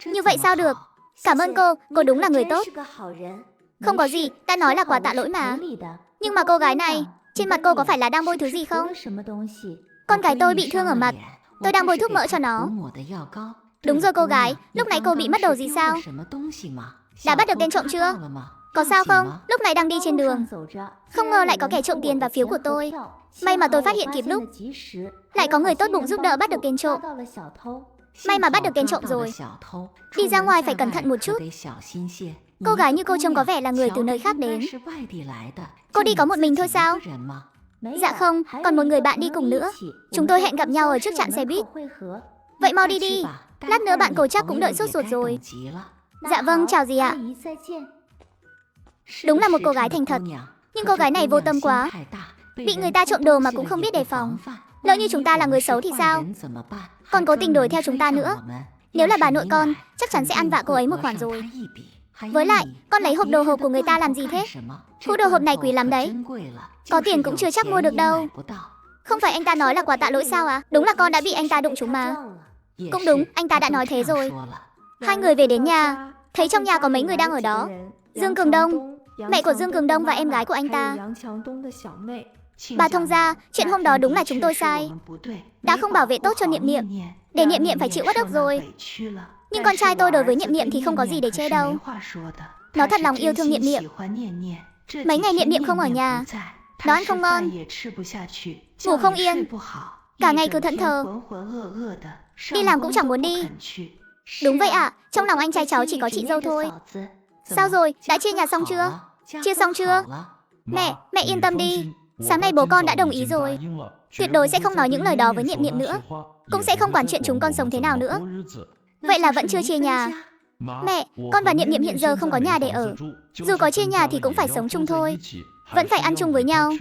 Như vậy sao được? Cảm ơn cô đúng là người tốt. Không có gì, đã nói là quà tạ lỗi mà. Nhưng mà cô gái này, trên mặt cô có phải là đang bôi thứ gì không? Con gái tôi bị thương ở mặt, tôi đang bôi thuốc mỡ cho nó. Đúng rồi cô gái, lúc nãy cô bị mất đồ gì sao? Đã bắt được tên trộm chưa? Có sao không? Lúc này đang đi trên đường, không ngờ lại có kẻ trộm tiền và phiếu của tôi. May mà tôi phát hiện kịp lúc. Lại có người tốt bụng giúp đỡ bắt được tên trộm. May mà bắt được tên trộm rồi. Đi ra ngoài phải cẩn thận một chút. Cô gái như cô trông có vẻ là người từ nơi khác đến. Cô đi có một mình thôi sao? Dạ không, còn một người bạn đi cùng nữa. Chúng tôi hẹn gặp nhau ở trước trạm xe buýt. Vậy mau đi đi, lát nữa bạn cô chắc cũng đợi sốt ruột rồi. Dạ vâng, chào gì ạ? Đúng là một cô gái thành thật. Nhưng cô gái này vô tâm quá. Bị người ta trộm đồ mà cũng không biết đề phòng. Lỡ như chúng ta là người xấu thì sao? Còn cố tình đuổi theo chúng ta nữa. Nếu là bà nội con, chắc chắn sẽ ăn vạ cô ấy một khoản rồi. Với lại, con lấy hộp đồ hộp của người ta làm gì thế? Khu đồ hộp này quý lắm đấy. Có tiền cũng chưa chắc mua được đâu. Không phải anh ta nói là quà tạ lỗi sao à? Đúng là con đã bị anh ta đụng trúng mà. Cũng đúng, anh ta đã nói thế rồi. Hai người về đến nhà, thấy trong nhà có mấy người đang ở đó. Dương Cường Đông, mẹ của Dương Cường Đông và em gái của anh ta. Bà thông gia, chuyện hôm đó đúng là chúng tôi sai. Đã không bảo vệ tốt cho Niệm Niệm, để Niệm Niệm phải chịu uất ức rồi. Nhưng con trai tôi đối với Niệm Niệm thì không có gì để chê đâu. Nó thật lòng yêu thương Niệm Niệm. Mấy ngày Niệm Niệm không ở nhà, nó ăn không ngon, ngủ không yên, cả ngày cứ thẫn thờ. Đi làm cũng chẳng muốn đi. Đúng vậy ạ, trong lòng anh trai cháu chỉ có chị dâu thôi. Sao rồi, đã chia nhà xong chưa? Chia xong chưa? Mẹ yên tâm đi. Sáng nay bố con đã đồng ý rồi. Tuyệt đối sẽ không nói những lời đó với Niệm Niệm nữa. Cũng sẽ không quản chuyện chúng con sống thế nào nữa. Vậy là vẫn chưa chia nhà. Mẹ, con và Niệm Niệm hiện giờ không có nhà để ở. Dù có chia nhà thì cũng phải sống chung thôi. Vẫn phải ăn chung với nhau.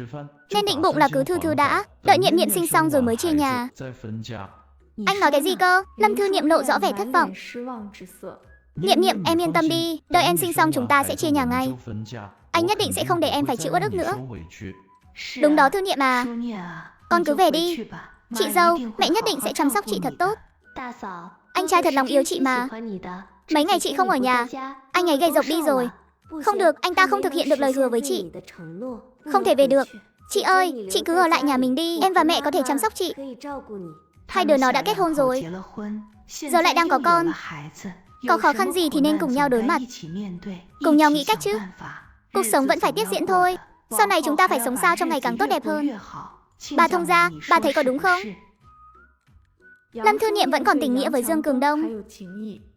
Nên định bụng là cứ thư đã, đợi Niệm Niệm sinh xong rồi mới chia nhà. Anh nói cái gì cơ? Lâm Thư Niệm lộ rõ vẻ thất vọng. Niệm Niệm, em yên tâm đi, đợi em sinh xong chúng ta sẽ chia nhà ngay. Anh nhất định sẽ không để em phải chịu uất ức nữa. Đúng đó Thư Niệm à. Con cứ về đi. Chị dâu, mẹ nhất định sẽ chăm sóc chị thật tốt. Anh trai thật lòng yêu chị mà. Mấy ngày chị không ở nhà, anh ấy gầy rộc đi rồi. Không được, anh ta không thực hiện được lời hứa với chị. Không thể về được. Chị ơi, chị cứ ở lại nhà mình đi, em và mẹ có thể chăm sóc chị. Hai đứa nó đã kết hôn rồi, giờ lại đang có con. Có khó khăn gì thì nên cùng nhau đối mặt, cùng nhau nghĩ cách chứ. Cuộc sống vẫn phải tiếp diễn thôi. Sau này chúng ta phải sống sao trong ngày càng tốt đẹp hơn. Bà thông gia, bà thấy có đúng không? Lâm Thư Niệm vẫn còn tình nghĩa với Dương Cường Đông.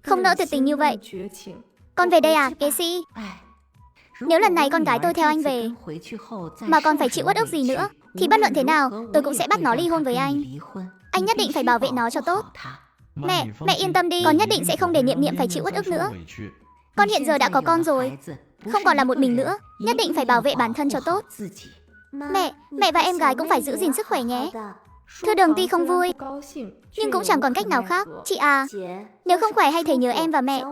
Không nỡ tuyệt tình như vậy. Con về đây à, kế sĩ? Nếu lần này con gái tôi theo anh về, mà con phải chịu uất ức gì nữa, thì bất luận thế nào, tôi cũng sẽ bắt nó ly hôn với anh. Anh nhất định phải bảo vệ nó cho tốt. Mẹ yên tâm đi, con nhất định sẽ không để Niệm Niệm phải chịu uất ức nữa. Con hiện giờ đã có con rồi, không còn là một mình nữa, nhất định phải bảo vệ bản thân cho tốt. Mẹ và em gái cũng phải giữ gìn sức khỏe nhé. Thư Đường tuy không vui, nhưng cũng chẳng còn cách nào khác. Chị à, nếu không khỏe hay thấy nhớ em và mẹ,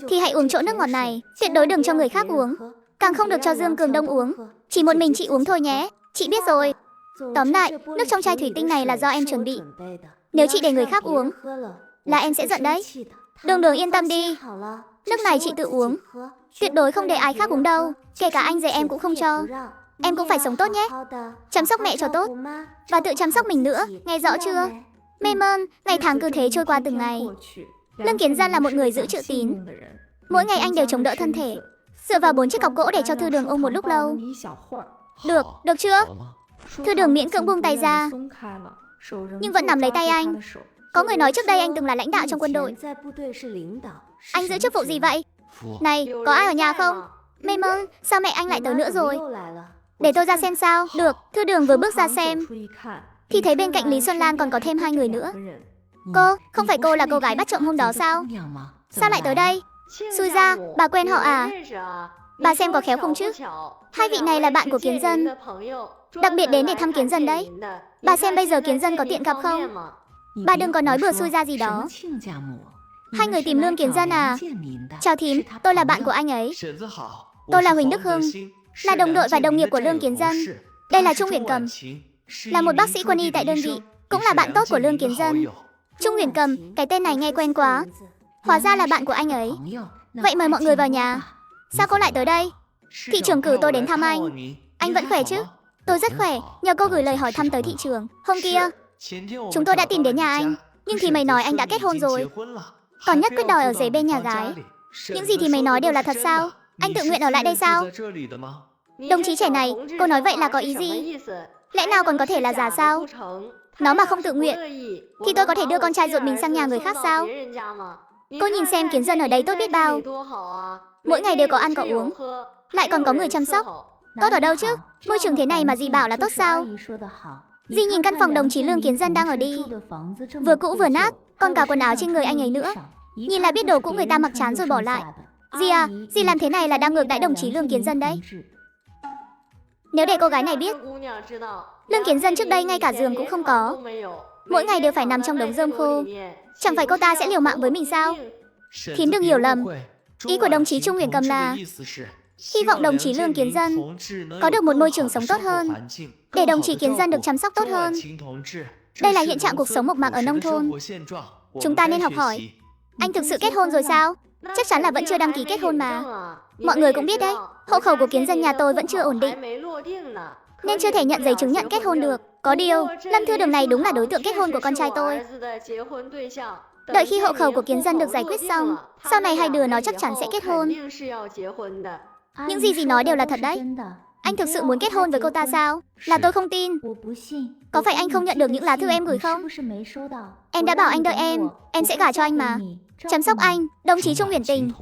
thì hãy uống chỗ nước ngọt này, tuyệt đối đừng cho người khác uống, càng không được cho Dương Cường Đông uống. Chỉ một mình chị uống thôi nhé. Chị biết rồi. Tóm lại, nước trong chai thủy tinh này là do em chuẩn bị. Nếu chị để người khác uống, là em sẽ giận đấy. Đường yên tâm đi, nước này chị tự uống, tuyệt đối không để ai khác uống đâu. Kể cả anh rể em cũng không cho. Em cũng phải sống tốt nhé, chăm sóc mẹ cho tốt, và tự chăm sóc mình nữa, nghe rõ chưa? Mê mơn, ngày tháng cứ thế trôi qua từng ngày. Lương Kiến Dân là một người giữ chữ tín. Mỗi ngày anh đều chống đỡ thân thể, dựa vào 4 chiếc cọc gỗ để cho Thư Đường ôm một lúc lâu. Được chưa? Thư Đường miễn cưỡng buông tay ra, nhưng vẫn nắm lấy tay anh. Có người nói trước đây anh từng là lãnh đạo trong quân đội. Anh giữ chức vụ gì vậy? Này, có ai ở nhà không? Mê mơn, sao mẹ anh lại tới nữa rồi? Để tôi ra xem sao. Được, Thư Đường vừa bước ra xem thì thấy bên cạnh Lý Xuân Lan còn có thêm 2 người nữa. Cô, không phải cô là cô gái bắt trộm hôm đó sao? Sao lại tới đây? Xui ra, bà quen họ à? Bà xem có khéo không chứ? 2 vị này là bạn của Kiến Dân, đặc biệt đến để thăm Kiến Dân đấy. Bà xem bây giờ Kiến Dân có tiện gặp không? Bà đừng có nói bừa xui ra gì đó. 2 người tìm Lương Kiến Dân à? Chào thím, tôi là bạn của anh ấy. Tôi là Huỳnh Đức Hưng, là đồng đội và đồng nghiệp của Lương Kiến Dân. Đây là Trung Uyển Cầm, là một bác sĩ quân y tại đơn vị, cũng là bạn tốt của Lương Kiến Dân. Trung Uyển Cầm, cái tên này nghe quen quá. Hóa ra là bạn của anh ấy. Vậy mời mọi người vào nhà. Sao cô lại tới đây? Thị trưởng cử tôi đến thăm anh. Anh vẫn khỏe chứ? Tôi rất khỏe, nhờ cô gửi lời hỏi thăm tới thị trưởng. Hôm kia, chúng tôi đã tìm đến nhà anh, nhưng thì mày nói anh đã kết hôn rồi, còn nhất quyết đòi ở dưới bên nhà gái. Những gì thì mày nói đều là thật sao? Anh tự nguyện ở lại đây sao? Đồng chí trẻ này, cô nói vậy là có ý gì? Lẽ nào còn có thể là giả sao? Nó mà không tự nguyện, thì tôi có thể đưa con trai ruột mình sang nhà người khác sao? Cô nhìn xem Kiến Dân ở đây tốt biết bao. Mỗi ngày đều có ăn có uống, lại còn có người chăm sóc. Tốt ở đâu chứ? Môi trường thế này mà dì bảo là tốt sao? Dì nhìn căn phòng đồng chí Lương Kiến Dân đang ở đi, vừa cũ vừa nát, còn cả quần áo trên người anh ấy nữa. Nhìn là biết đồ cũ người ta mặc chán rồi bỏ lại. Dì à, dì làm thế này là đang ngược đãi đồng chí Lương Kiến Dân đấy. Nếu để cô gái này biết, Lương Kiến Dân trước đây ngay cả giường cũng không có, mỗi ngày đều phải nằm trong đống rơm khô, chẳng phải cô ta sẽ liều mạng với mình sao? Thím đừng hiểu lầm, ý của đồng chí Trung Uyển Cầm là hy vọng đồng chí Lương Kiến Dân có được một môi trường sống tốt hơn, để đồng chí Kiến Dân được chăm sóc tốt hơn. Đây là hiện trạng cuộc sống mộc mạc ở nông thôn. Chúng ta nên học hỏi. Anh thực sự kết hôn rồi sao? Chắc chắn là vẫn chưa đăng ký kết hôn mà. Mọi người cũng biết đấy, hộ khẩu của Kiến Dân nhà tôi vẫn chưa ổn định, nên chưa thể nhận giấy chứng nhận kết hôn được. Có điều, Lâm Thư Đường này đúng là đối tượng kết hôn của con trai tôi. Đợi khi hộ khẩu của Kiến Dân được giải quyết xong, sau này hai đứa nó chắc chắn sẽ kết hôn. Những gì nói đều là thật đấy. Anh thực sự muốn kết hôn với cô ta sao? Là tôi không tin. Có phải anh không nhận được những lá thư em gửi không? Em đã bảo anh đợi em sẽ gả cho anh mà. Chăm sóc anh, đồng chí Trung Uyển Tình.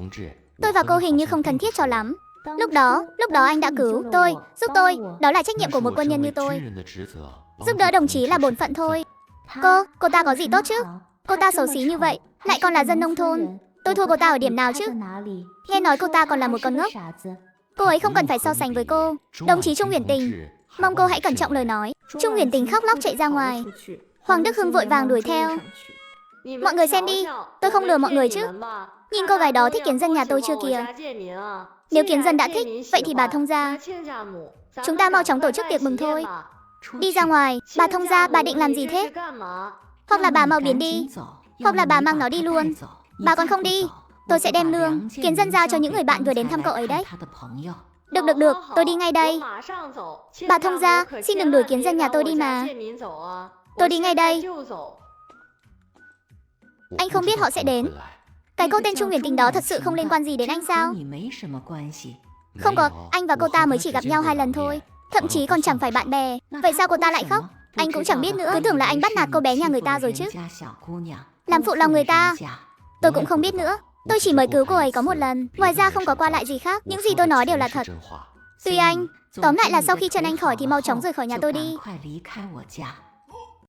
Tôi và cô hình như không thân thiết cho lắm. Lúc đó anh đã cứu tôi, giúp tôi. Đó là trách nhiệm của một quân nhân như tôi. Giúp đỡ đồng chí là bổn phận thôi. Cô ta có gì tốt chứ? Cô ta xấu xí như vậy, lại còn là dân nông thôn. Tôi thua cô ta ở điểm nào chứ? Nghe nói cô ta còn là một con ngốc. Cô ấy không cần phải so sánh với cô. Đồng chí Trung Uyển Tình, mong cô hãy cẩn trọng lời nói. Trung Uyển Tình khóc lóc chạy ra ngoài. Hoàng Đức Hưng vội vàng đuổi theo. Mọi người xem đi, tôi không lừa mọi người chứ? Nhìn cô gái đó thích Kiến Dân nhà tôi chưa kìa. Nếu Kiến Dân đã thích, vậy thì bà thông gia. Chúng ta mau chóng tổ chức tiệc mừng thôi. Đi ra ngoài, bà thông gia, bà định làm gì thế? Hoặc là bà mau biến đi, hoặc là bà mang nó đi luôn. Bà còn không đi, tôi sẽ đem Lương Kiến Dân giao cho những người bạn vừa đến thăm cậu ấy đấy. Được, tôi đi ngay đây. Bà thông gia, xin đừng đuổi Kiến Dân nhà tôi đi mà. Tôi đi ngay đây. Anh không biết họ sẽ đến. Cái cô tên Trung Huyền Tình đó thật sự không liên quan gì đến anh sao? Không có, anh và cô ta mới chỉ gặp nhau 2 lần thôi. Thậm chí còn chẳng phải bạn bè. Vậy sao cô ta lại khóc? Anh cũng chẳng biết nữa, cứ tưởng là anh bắt nạt cô bé nhà người ta rồi chứ. Làm phụ lòng người ta. Tôi cũng không biết nữa. Tôi chỉ mới cứu cô ấy có 1 lần. Ngoài ra không có qua lại gì khác. Những gì tôi nói đều là thật. Tùy anh. Tóm lại là sau khi chân anh khỏi thì mau chóng rời khỏi nhà tôi đi.